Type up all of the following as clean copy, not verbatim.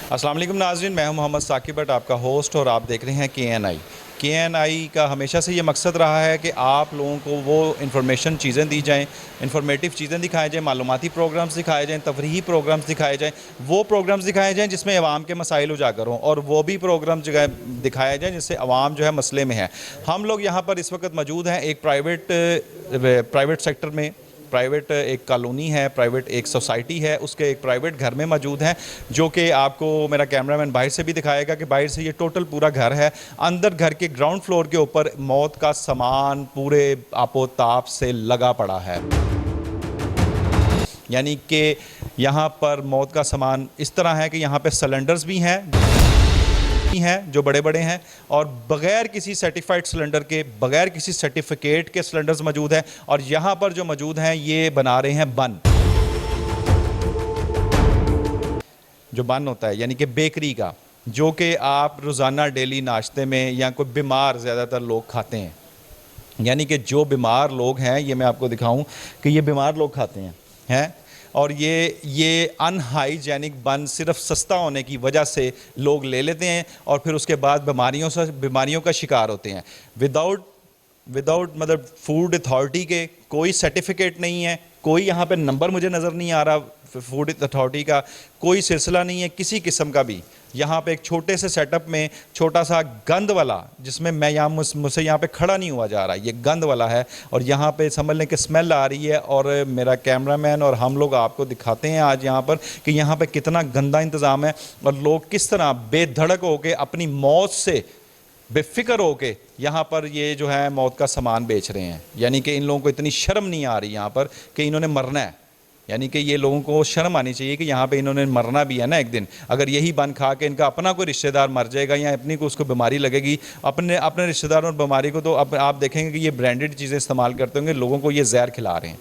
अस्सलाम वालेकुम नाज़रीन, मैं हूं मोहम्मद साकिब भट्ट, आपका होस्ट, और आप देख रहे हैं के.एन.आई का हमेशा से ये मकसद रहा है कि आप लोगों को वो इन्फॉर्मेशन चीज़ें दी जाएँ, इन्फॉर्मेटिव चीज़ें दिखाई जाएँ, मालूमाती प्रोग्राम्स दिखाए जाएँ, तफरीही प्रोग्राम्स दिखाए जाएँ, वो प्रोग्राम्स दिखाए जाएँ जिसमें अवाम के मसाइल उजागर हों, और वो भी प्रोग्राम जो है दिखाया जाए जिससे अवाम जो है मसले में है। हम लोग यहाँ पर इस वक्त मौजूद हैं एक प्राइवेट सेक्टर में, प्राइवेट एक कॉलोनी है, प्राइवेट एक सोसाइटी है, उसके एक प्राइवेट घर में मौजूद हैं, जो कि आपको मेरा कैमरामैन बाहर से भी दिखाएगा कि बाहर से ये टोटल पूरा घर है। अंदर घर के ग्राउंड फ्लोर के ऊपर मौत का सामान पूरे आपोताप से लगा पड़ा है, यानी कि यहाँ पर मौत का सामान इस तरह है कि यहाँ पे सिलेंडर्स भी हैं जो बड़े बड़े हैं, और बग़ैर किसी सर्टिफाइड सिलेंडर के, बग़ैर किसी सर्टिफिकेट के सिलेंडर्स मौजूद हैं। और यहाँ पर जो मौजूद हैं ये बना रहे हैं बन, जो बन होता है यानी कि बेकरी का, जो कि आप रोज़ाना डेली नाश्ते में या कोई बीमार ज़्यादातर लोग खाते हैं। यानी कि जो बीमार लोग हैं, ये मैं आपको दिखाऊं कि ये बीमार लोग खाते हैं और ये अनहाइजेनिक बन सिर्फ सस्ता होने की वजह से लोग ले लेते हैं और फिर उसके बाद बीमारियों का शिकार होते हैं। विदाउट मतलब फूड अथॉरिटी के कोई सर्टिफिकेट नहीं है, कोई यहाँ पे नंबर मुझे नज़र नहीं आ रहा, फूड अथॉरिटी का कोई सिलसिला नहीं है किसी किस्म का भी। यहाँ पे एक छोटे से सेटअप में छोटा सा गंद वाला, जिसमें मैं यहाँ मुझसे यहाँ पे खड़ा नहीं हुआ जा रहा, ये गंद वाला है, और यहाँ पे समझ लें कि स्मेल आ रही है। और मेरा कैमरामैन और हम लोग आपको दिखाते हैं आज यहाँ पर कि यहाँ पे कितना गंदा इंतज़ाम है और लोग किस तरह बेधड़क होकर अपनी मौत से बेफिक्र होके यहाँ पर ये जो है मौत का सामान बेच रहे हैं। यानी कि इन लोगों को इतनी शर्म नहीं आ रही यहाँ पर कि इन्होंने मरना है, यानी कि ये लोगों को शर्म आनी चाहिए कि यहाँ पे इन्होंने मरना भी है ना एक दिन। अगर यही बन खा के इनका अपना कोई रिश्तेदार मर जाएगा या अपनी को उसको बीमारी लगेगी, अपने रिश्तेदारों और बीमारी को, तो अब आप देखेंगे कि ये ब्रांडेड चीज़ें इस्तेमाल करते होंगे, लोगों को ये जहर खिला रहे हैं।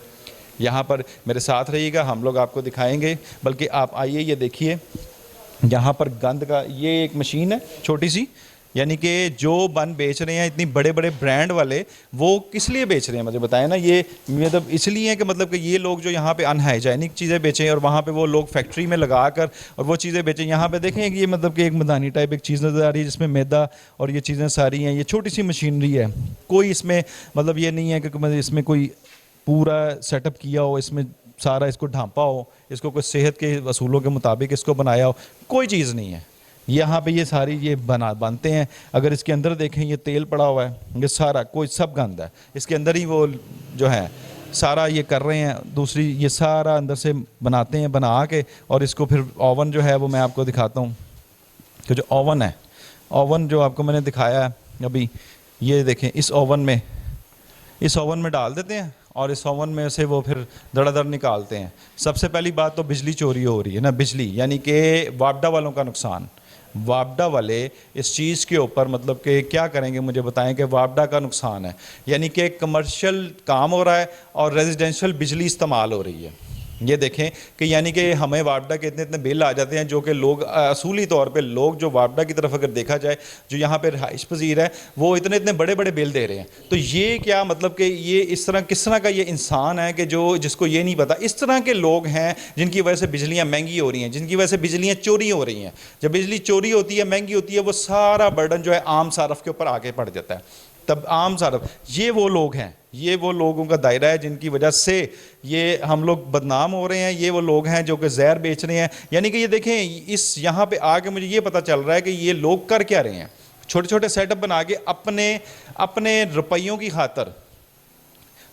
यहाँ पर मेरे साथ रहिएगा, हम लोग आपको दिखाएँगे, बल्कि आप आइए, ये देखिए यहाँ पर गंद का ये एक मशीन है छोटी सी, यानी कि जो बन बेच रहे हैं इतनी बड़े बड़े ब्रांड वाले, वो किस लिए बेच रहे हैं मुझे बताएं ना। ये मतलब इसलिए है कि मतलब कि ये लोग जो यहाँ पे अनहाइजेनिक चीज़ें बेचें और वहाँ पे वो लोग फैक्ट्री में लगा कर और वो चीज़ें बेचें। यहाँ पे देखें कि ये मतलब कि एक मदानी टाइप एक चीज़ नज़र आ रही है जिसमें मैदा और ये चीज़ें सारी हैं। ये छोटी सी मशीनरी है, कोई इसमें मतलब ये नहीं है कि मतलब इसमें कोई पूरा सेटअप किया हो, इसमें सारा इसको ढांपा हो, इसको कोई सेहत के असूलों के मुताबिक इसको बनाया हो, कोई चीज़ नहीं है। यहाँ पे ये सारी ये बनते हैं। अगर इसके अंदर देखें ये तेल पड़ा हुआ है, ये सारा कोई सब गंद है, इसके अंदर ही वो जो है सारा ये कर रहे हैं। दूसरी ये सारा अंदर से बनाते हैं, बना के और इसको फिर ओवन जो है वो मैं आपको दिखाता हूँ कि जो ओवन है, ओवन जो आपको मैंने दिखाया है अभी, ये देखें इस ओवन में डाल देते हैं और इस ओवन में से वो फिर धड़ाधड़ निकालते हैं। सबसे पहली बात तो बिजली चोरी हो रही है ना, बिजली, यानी कि वापडा वालों का नुकसान। वापडा वाले इस चीज़ के ऊपर मतलब कि क्या करेंगे मुझे बताएं कि वापडा का नुकसान है, यानी कि कमर्शियल काम हो रहा है और रेजिडेंशियल बिजली इस्तेमाल हो रही है। ये देखें कि यानी कि हमें वापडा के इतने बिल आ जाते हैं, जो कि लोग असूली तौर पे लोग जो वापडा की तरफ अगर देखा जाए, जो यहाँ पे रहाइश पजीर है, वो इतने बड़े बड़े बिल दे रहे हैं। तो ये क्या मतलब कि ये इस तरह किस तरह का ये इंसान है कि जिसको ये नहीं पता, इस तरह के लोग हैं जिनकी वजह से बिजलियाँ महंगी हो रही हैं, जिनकी वजह से बिजलियाँ चोरी हो रही हैं। जब बिजली चोरी होती है, महंगी होती है, वो सारा बर्डन जो है आम सारफ के ऊपर आके पड़ जाता है। तब आम सारफ, ये वो लोग हैं, ये वो लोगों का दायरा है जिनकी वजह से ये हम लोग बदनाम हो रहे हैं। ये वो लोग हैं जो कि जहर बेच रहे हैं। यानी कि ये देखें, इस यहाँ पे आके मुझे ये पता चल रहा है कि ये लोग कर क्या रहे हैं। छोटे छोटे सेटअप बना के अपने रुपयों की खातर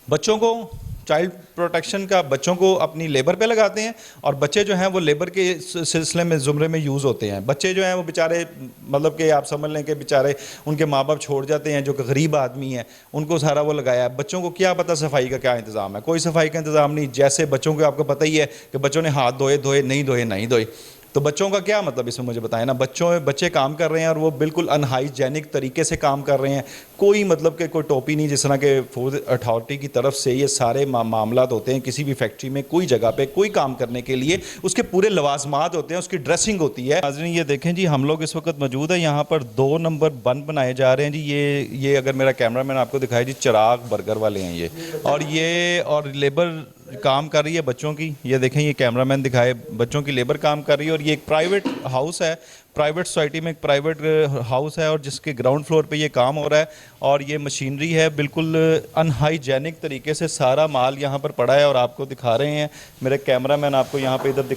बच्चों को, चाइल्ड प्रोटेक्शन का, बच्चों को अपनी लेबर पे लगाते हैं, और बच्चे जो हैं वो लेबर के सिलसिले में ज़ुमरे में यूज़ होते हैं। बच्चे जो हैं वो बेचारे मतलब कि आप समझ लें कि बेचारे उनके माँ बाप छोड़ जाते हैं, जो कि गरीब आदमी हैं, उनको सारा वो लगाया है। बच्चों को क्या पता सफाई का क्या इंतज़ाम है, कोई सफाई का इंतज़ाम नहीं। जैसे बच्चों को आपको पता ही है कि बच्चों ने हाथ धोए नहीं धोए, तो बच्चों का क्या मतलब इसमें मुझे बताएं ना। बच्चे काम कर रहे हैं और वो बिल्कुल अनहाइजेनिक तरीके से काम कर रहे हैं। कोई मतलब कि कोई टोपी नहीं, जिस तरह के फूड अथॉरिटी की तरफ से ये सारे मामला होते हैं। किसी भी फैक्ट्री में कोई जगह पे कोई काम करने के लिए उसके पूरे लवाजमात होते हैं, उसकी ड्रेसिंग होती है। नाज़रीन ये देखें जी, हम लोग इस वक्त मौजूद है यहाँ पर 2 नंबर बन बनाए जा रहे हैं जी। ये अगर मेरा कैमरामैन आपको दिखाए जी, चिराग बर्गर वाले हैं ये, और लेबर काम कर रही है बच्चों की, ये देखें, ये कैमरामैन दिखाए, बच्चों की लेबर काम कर रही है। और ये एक प्राइवेट हाउस है, प्राइवेट सोसाइटी में एक प्राइवेट हाउस है, और जिसके ग्राउंड फ्लोर पे ये काम हो रहा है। और ये मशीनरी है, बिल्कुल अनहाइजेनिक तरीके से सारा माल यहाँ पर पड़ा है, और आपको दिखा रहे हैं मेरे कैमरामैन, आपको यहाँ पे इधर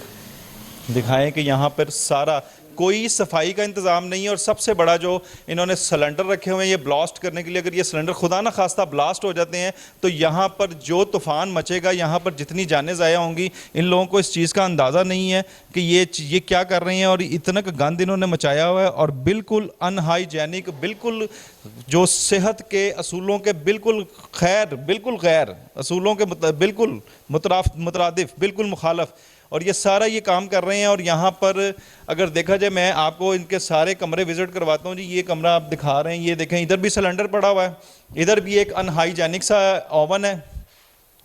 दिखाएं कि यहाँ पर सारा कोई सफाई का इंतज़ाम नहीं है। और सबसे बड़ा जो इन्होंने सिलेंडर रखे हुए हैं ये ब्लास्ट करने के लिए, अगर ये सिलेंडर खुदा ना खास्ता ब्लास्ट हो जाते हैं तो यहाँ पर जो तूफ़ान मचेगा, यहाँ पर जितनी जानें ज़ाया होंगी, इन लोगों को इस चीज़ का अंदाज़ा नहीं है कि ये क्या कर रहे हैं। और इतना गंद इन्होंने मचाया हुआ है, और बिल्कुल अनहाइजेनिक, बिल्कुल जो सेहत के असूलों के बिल्कुल गैर असूलों के बिल्कुल मुतरादिफ, बिल्कुल मुखालफ, और ये सारा ये काम कर रहे हैं। और यहाँ पर अगर देखा जाए, मैं आपको इनके सारे कमरे विज़िट करवाता हूँ जी। ये कमरा आप दिखा रहे हैं, ये देखें, इधर भी सिलेंडर पड़ा हुआ है, इधर भी एक अनहाइजेनिक सा ओवन है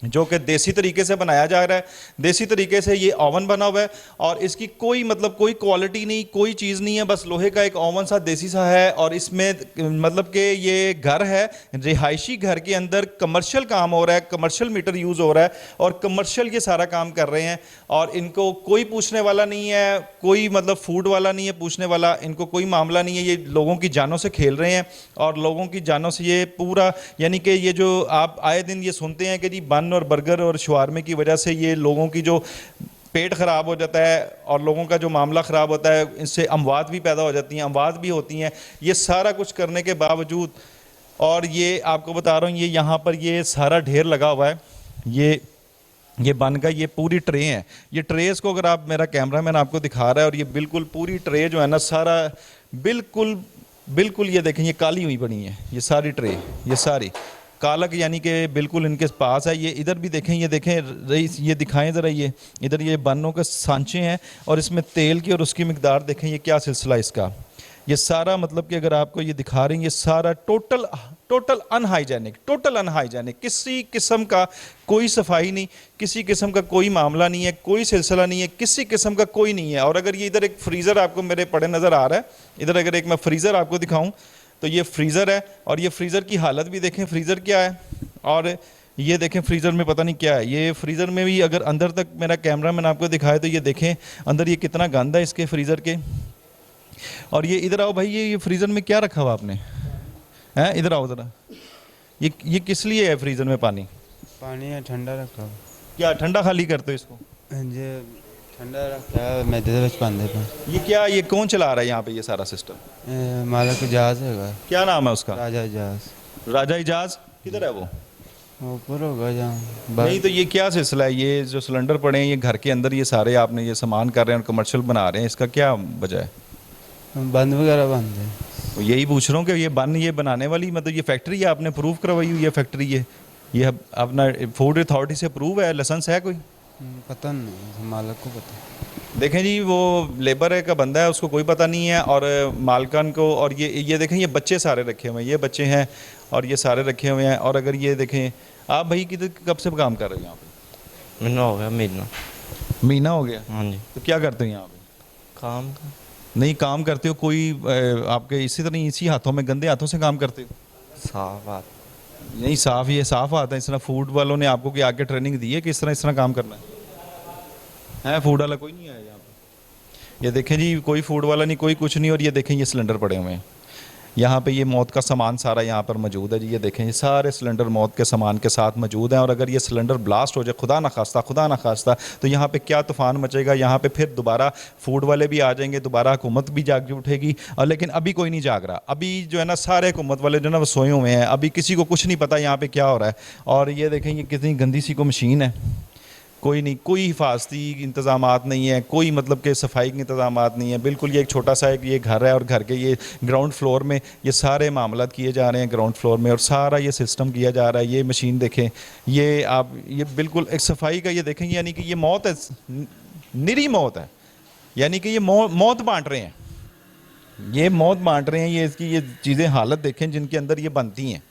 जो कि देसी तरीके से बनाया जा रहा है। देसी तरीके से ये ओवन बना हुआ है, और इसकी कोई कोई क्वालिटी नहीं, कोई चीज़ नहीं है, बस लोहे का एक ओवन सा देसी सा है। और इसमें कि ये घर है, रिहायशी घर के अंदर कमर्शियल काम हो रहा है, कमर्शियल मीटर यूज़ हो रहा है, और कमर्शियल ये सारा काम कर रहे हैं। और इनको कोई पूछने वाला नहीं है, कोई फूड वाला नहीं है पूछने वाला, इनको कोई मामला नहीं है। ये लोगों की जानों से खेल रहे हैं, और लोगों की जानों से ये पूरा, यानी कि ये जो आप आए दिन ये सुनते हैं कि जी बन और बर्गर और शवारमे की वजह से ये लोगों की जो पेट ख़राब हो जाता है और लोगों का जो मामला ख़राब होता है, इससे अमवात भी पैदा हो जाती हैं, अमवात भी होती हैं। ये सारा कुछ करने के बावजूद, और ये आपको बता रहा हूँ, ये यहाँ पर ये सारा ढेर लगा हुआ है, ये बन का ये पूरी ट्रे है। ये ट्रेस को अगर आप, मेरा कैमरामैन आपको दिखा रहा है, और ये बिल्कुल पूरी ट्रे जो है ना, सारा बिल्कुल ये देखें, ये काली हुई बनी है, ये सारी ट्रे, ये सारी कालक, यानी कि बिल्कुल इनके पास है। ये इधर भी देखें, ये देखें रईस, ये दिखाएं ज़रा, ये इधर ये बनों के सांचे हैं, और इसमें तेल की और उसकी मिकदार देखें, ये क्या सिलसिला इसका। ये सारा कि अगर आपको ये दिखा रहे हैं, ये सारा टोटल अनहाइजेनिक, किसी किस्म का कोई सफाई नहीं, किसी किस्म का कोई मामला नहीं है, कोई सिलसिला नहीं है, किसी किस्म का कोई नहीं है। और अगर ये इधर एक फ्रीज़र आपको मेरे पड़े नज़र आ रहा है, इधर अगर एक मैं फ्रीज़र आपको दिखाऊं तो ये फ्रीज़र है, और ये फ्रीज़र की हालत भी देखें, फ्रीज़र क्या है, और ये देखें फ्रीज़र में पता नहीं क्या है। ये फ्रीज़र में भी अगर अंदर तक मेरा कैमरामैन आपको दिखाए तो ये देखें अंदर ये कितना गंदा है इसके फ्रीज़र के। और ये इधर आओ भाई, ये फ्रीज़र में क्या रखा हुआ आपने, हैं? इधर आओ ज़रा, ये किस लिए है फ्रीज़र में पानी है, ठंडा रखा। क्या ठंडा खाली करते हो इसको? ठंडा रखा है, मैं दे पांदे पे। ये क्या, ये कौन चला रहा है यहाँ पे ये सारा सिस्टम? मालिक जहाज है, क्या नाम है उसका? राजा इजाज। किधर है वो? ऊपर होगा जहाँ। नहीं तो ये क्या सिलसिला है, ये जो सिलेंडर पड़े हैं ये घर के अंदर, ये सारे आपने ये सामान कर रहे हैं और कमर्शियल बना रहे हैं, इसका क्या वजह है? बंद वगैरह बंद है, तो यही पूछ रहा हूँ कि ये बनाने वाली ये फैक्ट्री है, आपने प्रूव करवाई हुई है फैक्ट्री, ये अपना फूड अथॉरिटी से अप्रूव है, लाइसेंस है कोई? पता नहीं, मालिक को पता। देखें जी, वो लेबर का बंदा है, उसको कोई पता नहीं है, और मालकान को। और ये देखें, ये बच्चे सारे रखे हुए हैं, ये बच्चे हैं और ये सारे रखे हुए हैं। और अगर ये देखें, आप भाई किधर कब से काम कर रहे हो यहाँ पे? महीना हो गया। महीना हो गया? हाँ जी। तो क्या करते हो यहाँ पे? काम नहीं काम करते हो, कोई आपके इसी तरह इसी हाथों में, गंदे हाथों से काम करते हो? साफ बात नहीं, ये साफ आता है। इस तरह फूड वालों ने आपको कि आगे ट्रेनिंग दी है कि इस तरह काम करना है? फूड वाला कोई नहीं आया यहाँ पे? ये देखें जी, कोई फूड वाला नहीं, कोई कुछ नहीं। और ये देखें, ये सिलेंडर पड़े हुए हैं यहाँ पे, ये मौत का सामान सारा यहाँ पर मौजूद है जी। ये देखें, ये सारे सिलेंडर मौत के सामान के साथ मौजूद हैं। और अगर ये सिलेंडर ब्लास्ट हो जाए, खुदा ना खास्ता, तो यहाँ पे क्या तूफ़ान मचेगा। यहाँ पे फिर दोबारा फूड वाले भी आ जाएंगे, दोबारा हुकूमत भी जाग उठेगी। और लेकिन अभी कोई नहीं जाग रहा, अभी जो है ना सारे हुकूमत वाले जो है ना वो सोए हुए हैं, अभी किसी को कुछ नहीं पता यहाँ पर क्या हो रहा है। और ये देखें, ये कितनी गंदी सी को मशीन है, कोई नहीं, कोई हिफाजती इंतज़ामात नहीं है, कोई के सफाई के इंतज़ामात नहीं है। बिल्कुल ये एक छोटा सा ये घर है, और घर के ये ग्राउंड फ्लोर में ये सारे मामलात किए जा रहे हैं ग्राउंड फ्लोर में, और सारा ये सिस्टम किया जा रहा है। ये मशीन देखें, ये बिल्कुल एक सफाई का ये देखें, यानी कि ये मौत है, निरी मौत है, यानी कि ये मौत बांट रहे हैं, ये मौत बांट रहे हैं। ये इसकी ये चीज़ें हालत देखें जिनके अंदर ये बनती हैं,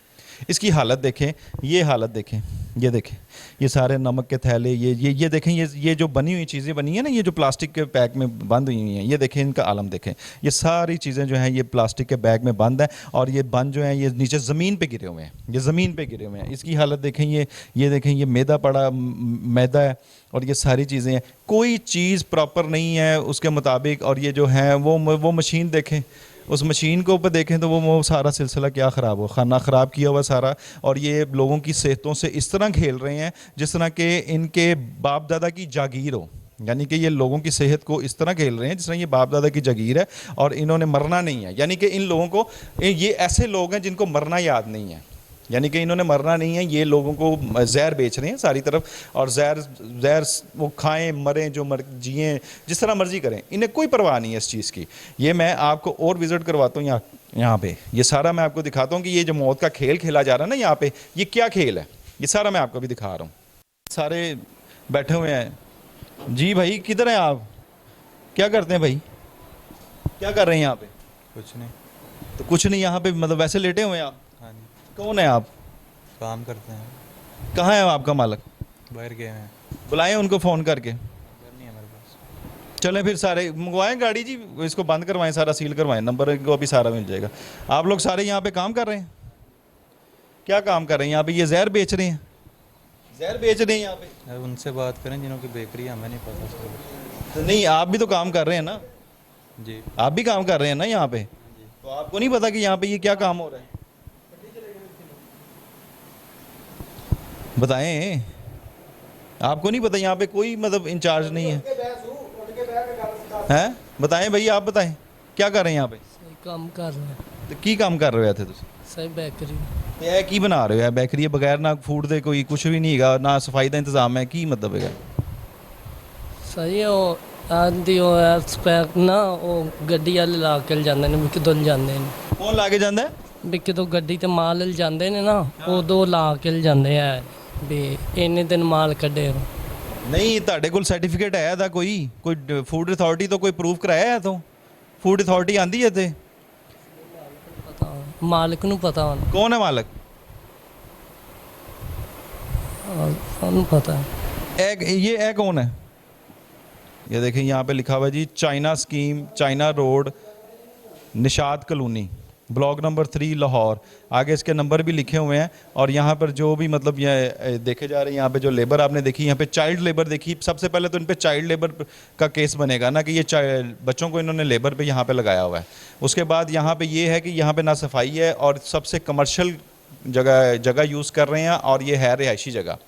इसकी हालत देखें, ये हालत देखें। ये देखें, ये सारे नमक के थैले, ये देखें, ये जो बनी हुई चीज़ें बनी हैं ना, ये जो प्लास्टिक के पैक में बंद हुई हैं, ये देखें, इनका आलम देखें। ये सारी चीज़ें जो हैं ये प्लास्टिक के बैग में बंद है और ये बंद जो हैं ये नीचे ज़मीन पे गिरे हुए हैं, ये ज़मीन पे गिरे हुए हैं। इसकी हालत देखें, ये देखें, ये मैदा पड़ा मैदा है और ये सारी चीज़ें हैं, कोई चीज़ प्रॉपर नहीं है उसके मुताबिक। और ये जो है वो मशीन देखें, उस मशीन को ऊपर देखें तो वो सारा सिलसिला क्या ख़राब हो, खाना ख़राब किया हुआ सारा। और ये लोगों की सेहतों से इस तरह खेल रहे हैं जिस तरह के इनके बाप दादा की जागीर हो, यानी कि ये लोगों की सेहत को इस तरह खेल रहे हैं जिस तरह ये बाप दादा की जागीर है और इन्होंने मरना नहीं है। यानी कि इन लोगों को, ये ऐसे लोग हैं जिनको मरना याद नहीं है, यानी कि इन्होंने मरना नहीं है, ये लोगों को जहर बेच रहे हैं सारी तरफ। और जहर वो खाएं मरें, जो जिएँ, जिस तरह मर्जी करें, इन्हें कोई परवाह नहीं है इस चीज़ की। ये मैं आपको और विज़िट करवाता हूँ यहाँ पे, ये सारा मैं आपको दिखाता हूँ कि ये जो मौत का खेल खेला जा रहा है ना यहाँ पे, ये क्या खेल है, ये सारा मैं आपको भी दिखा रहा हूँ। सारे बैठे हुए हैं। जी भाई, किधर हैं आप, क्या करते हैं भाई, क्या कर रहे हैं यहाँ पे? कुछ नहीं। तो कुछ नहीं, यहाँ पे मतलब वैसे लेटे हुए हैं आप? हाँ जी। कौन है आप? काम करते हैं। कहाँ है आपका मालिक? बाहर गए हैं। बुलाएं उनको फ़ोन करके। घर नहीं है मेरे पास। चलें फिर, सारे मंगवाएं गाड़ी जी, इसको बंद करवाएं, सारा सील करवाएं, नंबर को अभी सारा मिल जाएगा। आप लोग सारे यहाँ पे काम कर रहे हैं, क्या काम कर रहे हैं यहाँ पे? ये जहर बेच रहे हैं, जहर बेच रहे हैं यहाँ पे। अब उनसे बात करें जिन्हों की बेकरी है, हमें नहीं पता सर। तो नहीं, आप भी तो काम कर रहे हैं ना? जी। आप भी काम कर रहे हैं ना यहाँ पे, तो आपको नहीं पता कि यहाँ पे ये क्या काम हो रहा है? बताएं, आपको नहीं पता यहाँ पे कोई मतलब इंचार्ज नहीं है? हैं, बताएं भाई, आप बताएं क्या कर रहे हैं यहाँ पे? सही काम कर रहे हैं। तो की काम कर रहे थे तुम? सही बेकरी ਇਹ ਕੀ ਬਣਾ ਰਹੇ ਹੋ? ਇਹ ਬੇਕਰੀ ਬਗੈਰ ਨਾ ਫੂਡ ਦੇ ਕੋਈ ਕੁਝ ਵੀ ਨਹੀਂ ਹੈਗਾ, ਨਾ ਸਫਾਈ ਦਾ ਇੰਤਜ਼ਾਮ ਹੈ, ਕੀ ਮਤਲਬ ਹੈਗਾ? ਸਹੀ ਉਹ ਆਂਦੀ ਉਹ ਸਪੈਕ ਨਾ ਉਹ ਗੱਡੀ ਵਾਲੇ ਲਾ ਕੇ ਜਾਂਦੇ ਨੇ, ਵੀ ਕਿਦੋਂ ਜਾਂਦੇ ਨੇ, ਕੌਣ ਲਾ ਕੇ ਜਾਂਦਾ ਹੈ? ਵੀ ਕਿਦੋਂ ਗੱਡੀ ਤੇ ਮਾਲ ਜਾਂਦੇ ਨੇ ਨਾ, ਉਦੋਂ ਲਾ ਕੇ ਜਾਂਦੇ ਆ ਵੀ ਇੰਨੇ ਦਿਨ ਮਾਲ ਕੱਢੇ। ਨਹੀਂ, ਤੁਹਾਡੇ ਕੋਲ ਸਰਟੀਫਿਕੇਟ ਹੈ ਇਹਦਾ ਕੋਈ ਫੂਡ ਅਥਾਰਟੀ ਤੋਂ ਕੋਈ ਪ੍ਰੂਫ ਕਰਾਇਆ ਹੈ? ਤੋਂ ਫੂਡ ਅਥਾਰਟੀ ਆਂਦੀ ਹੈ ਇੱਥੇ? ਪਤਾ ਮਾਲਕ ਨੂੰ ਪਤਾ ਹੁਣ, ਕੌਣ ਹੈ ਮਾਲਕ? ਸਾਨੂੰ ਪਤਾ। ये कौन है? ये देखें, यहाँ पे लिखा हुआ है जी, China scheme, China road, Nishat colony, block number 3 Lahore. आगे इसके नंबर भी लिखे हुए हैं। और यहाँ पर जो भी मतलब ये देखे जा रहे हैं, यहाँ पे जो लेबर आपने देखी, यहाँ पे चाइल्ड लेबर देखी, सबसे पहले तो इन पे चाइल्ड लेबर का केस बनेगा ना, कि ये बच्चों को इन्होंने लेबर पे यहाँ पे लगाया हुआ है। उसके बाद यहाँ पे ये है कि यहाँ पे ना सफाई है और सबसे कमर्शियल जगह यूज़ कर रहे हैं, और ये है रिहायशी जगह।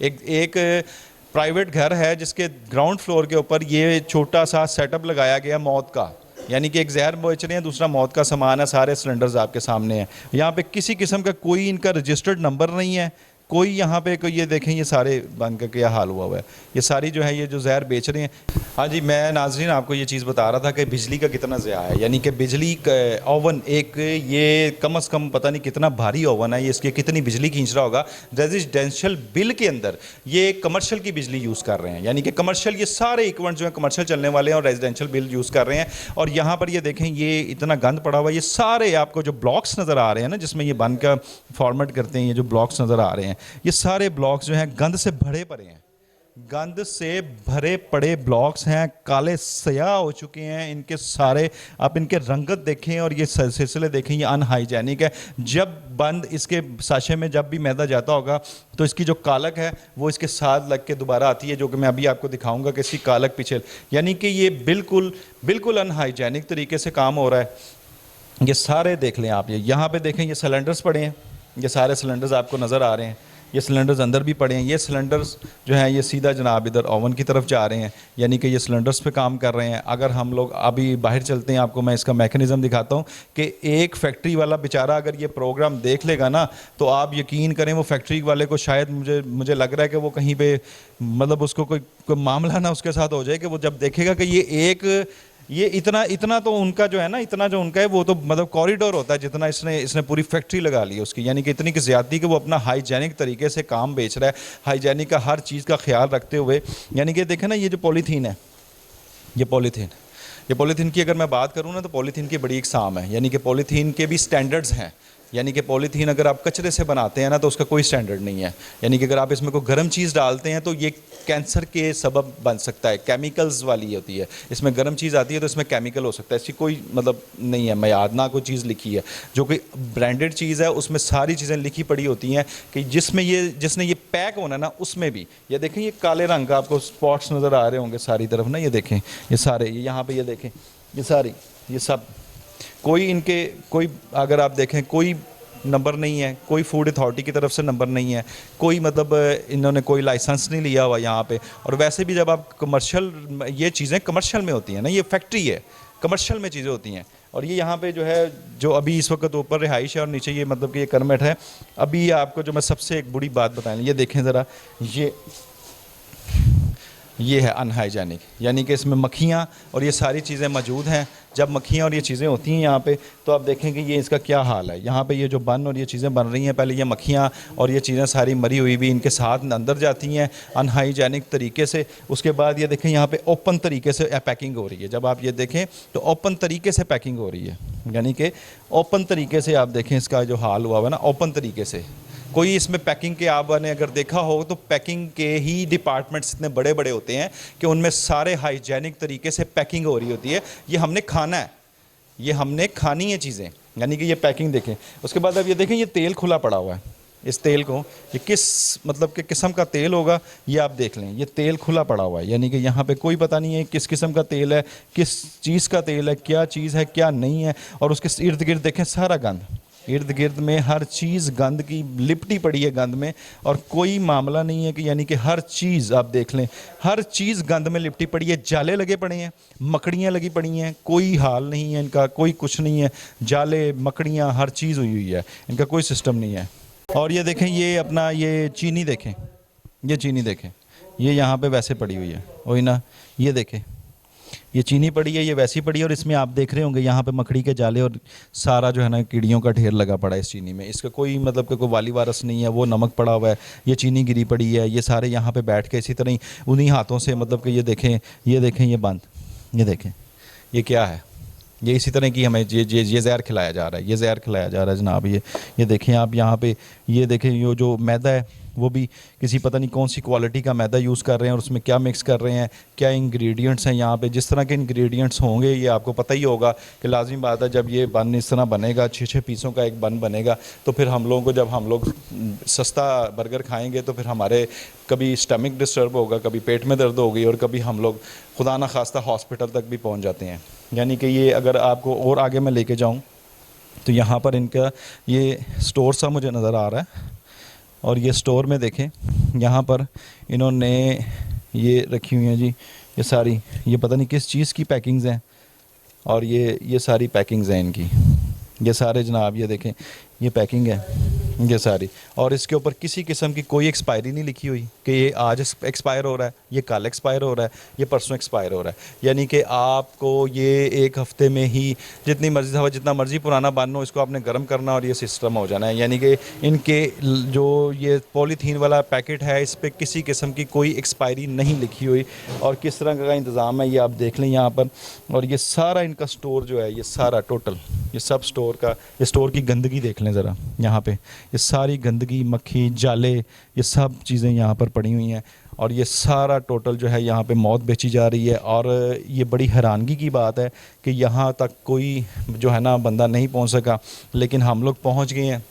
एक प्राइवेट घर है जिसके ग्राउंड फ्लोर के ऊपर ये छोटा सा सेटअप लगाया गया मौत का, यानी कि एक जहर बेच रहे हैं, दूसरा मौत का सामान है, सारे सिलेंडर्स आपके सामने हैं। यहाँ पे किसी किस्म का कोई इनका रजिस्टर्ड नंबर नहीं है, कोई यहाँ पे कोई, ये देखें ये सारे बंद का क्या हाल हुआ है, ये सारी जो है ये जो जहर बेच रहे हैं। हाँ जी, मैं नाज़रीन आपको ये चीज़ बता रहा था कि बिजली का कितना ज़या है, यानी कि बिजली ओवन एक, ये कम से कम पता नहीं कितना भारी ओवन है, ये इसकी कितनी बिजली खींच रहा होगा। रेजिडेंशियल बिल के अंदर ये कमर्शियल की बिजली यूज़ कर रहे हैं, यानी कि कमर्शियल, ये सारे इक्विपमेंट जो है कमर्शियल चलने वाले हैं और रेजिडेंशियल बिल यूज़ कर रहे हैं। और यहाँ पर ये देखें, ये इतना गंद पड़ा हुआ है, ये सारे आपको जो ब्लॉक्स नज़र आ रहे हैं ना, जिसमें ये बन का फॉर्मेट करते हैं, ये जो ब्लॉक्स नज़र आ रहे हैं, ये सारे ब्लॉक्स जो हैं गंद से भरे पड़े हैं, गंद से भरे पड़े ब्लॉक्स हैं, काले स्याह हो चुके हैं इनके सारे। आप इनके रंगत देखें और ये सिलसिले देखें, ये अनहाइजेनिक है। जब बंद इसके साशे में जब भी मैदा जाता होगा तो इसकी जो कालक है वो इसके साथ लग के दोबारा आती है, जो कि मैं अभी आपको दिखाऊंगा कि इसकी कालक पीछे, यानी कि ये बिल्कुल अनहाइजेनिक तरीके से काम हो रहा है। ये सारे देख लें आप, ये यहाँ पे देखें, ये सिलेंडर्स पड़े हैं, ये सारे सिलेंडर्स आपको नज़र आ रहे हैं, ये सिलेंडर्स अंदर भी पड़े हैं। ये सिलेंडर्स जो हैं ये सीधा जनाब इधर ओवन की तरफ जा रहे हैं, यानी कि ये सिलेंडर्स पे काम कर रहे हैं। अगर हम लोग अभी बाहर चलते हैं, आपको मैं इसका मैकेनिज़्म दिखाता हूँ कि एक फैक्ट्री वाला बेचारा अगर ये प्रोग्राम देख लेगा ना, तो आप यकीन करें वो फैक्ट्री वाले को शायद मुझे लग रहा है कि वो कहीं पे मतलब उसको कोई मामला ना उसके साथ हो जाए, कि वो जब देखेगा कि ये इतना तो उनका जो है ना, इतना जो उनका है वो तो मतलब कॉरिडोर होता है जितना इसने पूरी फैक्ट्री लगा ली है उसकी, यानी कि इतनी की ज़्यादती कि वो अपना हाइजेनिक तरीके से काम बेच रहा है, हाइजेनिक का हर चीज़ का ख्याल रखते हुए। यानी कि देखें ना, ये जो पॉलीथीन है, ये पॉलीथीन की अगर मैं बात करूँ ना, तो पॉलीथीन की बड़ी इकसाम है, यानी कि पॉलीथीन के भी स्टैंडर्ड्स हैं। यानी कि पॉलीथीन अगर आप कचरे से बनाते हैं ना तो उसका कोई स्टैंडर्ड नहीं है। यानी कि अगर आप इसमें कोई गर्म चीज़ डालते हैं तो ये कैंसर के सबब बन सकता है, केमिकल्स वाली होती है। इसमें गर्म चीज़ आती है तो इसमें केमिकल हो सकता है, इसकी कोई मतलब नहीं है मयाद, ना कोई चीज़ लिखी है। जो कोई ब्रांडेड चीज़ है उसमें सारी चीज़ें लिखी पड़ी होती हैं कि जिसने ये पैक होना ना उसमें भी। ये देखें ये काले रंग का आपको स्पॉट्स नज़र आ रहे होंगे सारी तरफ ना, ये देखें ये सारे, ये यहाँ पे ये देखें ये सारी, ये सब कोई अगर आप देखें कोई नंबर नहीं है, कोई फूड अथॉरिटी की तरफ से नंबर नहीं है, कोई मतलब इन्होंने कोई लाइसेंस नहीं लिया हुआ यहाँ पे। और वैसे भी जब आप कमर्शियल, ये चीज़ें कमर्शियल में होती हैं ना, ये फैक्ट्री है, कमर्शियल में चीज़ें होती हैं। और ये यहाँ पे जो है, जो अभी इस वक्त ऊपर रिहाइश है और नीचे ये मतलब कि ये करमेट है। अभी आपको जो मैं सबसे एक बुरी बात बताएं, ये देखें ज़रा, ये है अनहाइजेनिक, यानी कि इसमें मक्खियाँ और ये सारी चीज़ें मौजूद हैं। जब मक्खियाँ और ये चीज़ें होती हैं यहाँ पे तो आप देखें कि ये इसका क्या हाल है। यहाँ पे ये जो बन और ये चीज़ें बन रही हैं, पहले ये मक्खियाँ और ये चीज़ें सारी मरी हुई भी इनके साथ अंदर जाती हैं अनहाइजेनिक तरीके से। उसके बाद ये देखें यहाँ पे ओपन तरीके से पैकिंग हो रही है। जब आप ये देखें तो ओपन तरीके से पैकिंग हो रही है, यानी कि ओपन तरीके से आप देखें इसका जो हाल हुआ है ना, ओपन तरीके से। कोई इसमें पैकिंग के आपने अगर देखा हो तो पैकिंग के ही डिपार्टमेंट्स इतने बड़े बड़े होते हैं कि उनमें सारे हाइजेनिक तरीके से पैकिंग हो रही होती है। ये हमने खाना है, ये हमने खानी है चीज़ें, यानी कि ये पैकिंग देखें। उसके बाद अब ये देखें ये तेल खुला पड़ा हुआ है। इस तेल को, ये किस मतलब के किस्म का तेल होगा ये आप देख लें, ये तेल खुला पड़ा हुआ है, यानी कि यहाँ पे कोई पता नहीं है किस किस्म का तेल है, किस चीज़ का तेल है, क्या चीज़ है क्या नहीं है। और उसके इर्द गिर्द देखें सारा गंद, इर्द गिर्द में हर चीज़ गंद की लिपटी पड़ी है गंद में। और कोई मामला नहीं है कि यानी कि हर चीज़ आप देख लें, हर चीज़ गंद में लिपटी पड़ी है। जाले लगे पड़े हैं, मकड़ियाँ लगी पड़ी हैं, कोई हाल नहीं है इनका, कोई कुछ नहीं है। जाले मकड़ियाँ हर चीज़ हुई हुई है, इनका कोई सिस्टम नहीं है। और ये देखें ये अपना ये चीनी देखें, ये चीनी देखें, ये यहाँ पे वैसे पड़ी हुई है, वही ना, ये देखें ये चीनी पड़ी है, ये वैसी पड़ी है। और इसमें आप देख रहे होंगे यहाँ पे मकड़ी के जाले और सारा जो है ना कीड़ियों का ढेर लगा पड़ा है इस चीनी में। इसका कोई मतलब कि कोई वाली वारस नहीं है, वो नमक पड़ा हुआ है, ये चीनी गिरी पड़ी है, ये सारे यहाँ पे बैठ के इसी तरह ही उन्हीं हाथों से मतलब कि ये देखें ये बंद, ये देखें ये क्या है, ये इसी तरह की हमें ये जहर खिलाया जा रहा है, ये जहर खिलाया जा रहा है जनाब। ये देखें आप यहाँ पे, ये देखें ये जो मैदा है वो भी किसी पता नहीं कौन सी क्वालिटी का मैदा यूज़ कर रहे हैं और उसमें क्या मिक्स कर रहे हैं, क्या इंग्रेडिएंट्स हैं यहाँ पे। जिस तरह के इंग्रेडिएंट्स होंगे ये आपको पता ही होगा कि लाजमी बात है जब ये बन इस तरह बनेगा, 6-6 पीसों का एक बन बनेगा, तो फिर हम लोगों को, जब हम लोग सस्ता बर्गर खाएंगे तो फिर हमारे कभी स्टमक डिस्टर्ब होगा, कभी पेट में दर्द होगी और कभी हम लोग खुदा न खास्ता हॉस्पिटल तक भी पहुँच जाते हैं। यानी कि ये अगर आपको और आगे मैं लेके जाऊँ तो यहाँ पर इनका ये स्टोर सा मुझे नज़र आ रहा है। और ये स्टोर में देखें यहाँ पर इन्होंने ये रखी हुई हैं जी, ये सारी, ये पता नहीं किस चीज़ की पैकिंग्स हैं। और ये सारी पैकिंग्स हैं इनकी, ये सारे जनाब ये देखें ये पैकिंग है ये सारी। और इसके ऊपर किसी किस्म की कोई एक्सपायरी नहीं लिखी हुई कि ये आज एक्सपायर हो रहा है, ये कल एक्सपायर हो रहा है, ये परसों एक्सपायर हो रहा है। यानी कि आपको ये एक हफ़्ते में ही जितनी मर्ज़ी दफ़ा जितना मर्ज़ी पुराना बन हो इसको आपने गर्म करना और ये सिस्टम हो जाना है। यानी कि इनके जो ये पॉलीथीन वाला पैकेट है इस पर किसी किस्म की कोई एक्सपायरी नहीं लिखी हुई। और किस तरह का इंतज़ाम है ये आप देख लें यहाँ पर। और ये सारा इनका स्टोर जो है, ये सारा टोटल ये सब स्टोर का, ये स्टोर की गंदगी देख लें ज़रा यहाँ पे, ये सारी गंदगी, मक्खी, जाले, ये सब चीज़ें यहाँ पर पड़ी हुई हैं। और ये सारा टोटल जो है यहाँ पे मौत बेची जा रही है। और ये बड़ी हैरानगी की बात है कि यहाँ तक कोई जो है ना बंदा नहीं पहुँच सका, लेकिन हम लोग पहुँच गए हैं।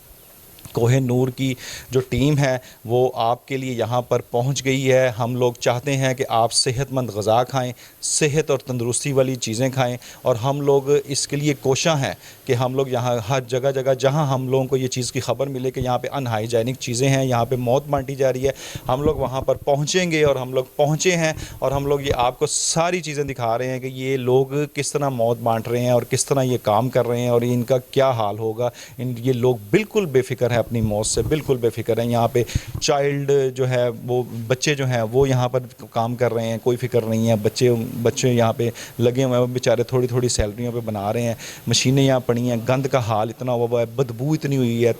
कोहिनूर की जो टीम है वो आपके लिए यहाँ पर पहुँच गई है। हम लोग चाहते हैं कि आप सेहतमंद ग़िज़ा खाएं, सेहत और तंदुरुस्ती वाली चीज़ें खाएं। और हम लोग इसके लिए कोशिश हैं कि हम लोग यहाँ हर जगह जगह जहाँ हम लोगों को ये चीज़ की ख़बर मिले कि यहाँ पे अनहाइजेनिक चीज़ें हैं, यहाँ पे मौत बांटी जा रही है, हम लोग वहाँ पर पहुँचेंगे। और हम लोग पहुँचे हैं और हम लोग ये आपको सारी चीज़ें दिखा रहे हैं कि ये लोग किस तरह मौत बांट रहे हैं और किस तरह ये काम कर रहे हैं और इनका क्या हाल होगा। ये लोग बिल्कुल बेफिक्र हैं अपनी मौत से, बिल्कुल बेफिक्र हैं। यहाँ पे चाइल्ड जो है वो बच्चे जो हैं वो यहाँ पर काम कर रहे हैं, कोई फ़िक्र नहीं है। बच्चे यहाँ पे लगे हुए हैं, बेचारे थोड़ी थोड़ी सैलरियों पे बना रहे हैं। मशीनें यहाँ पड़ी हैं, गंद का हाल इतना हुआ है, बदबू इतनी हुई है।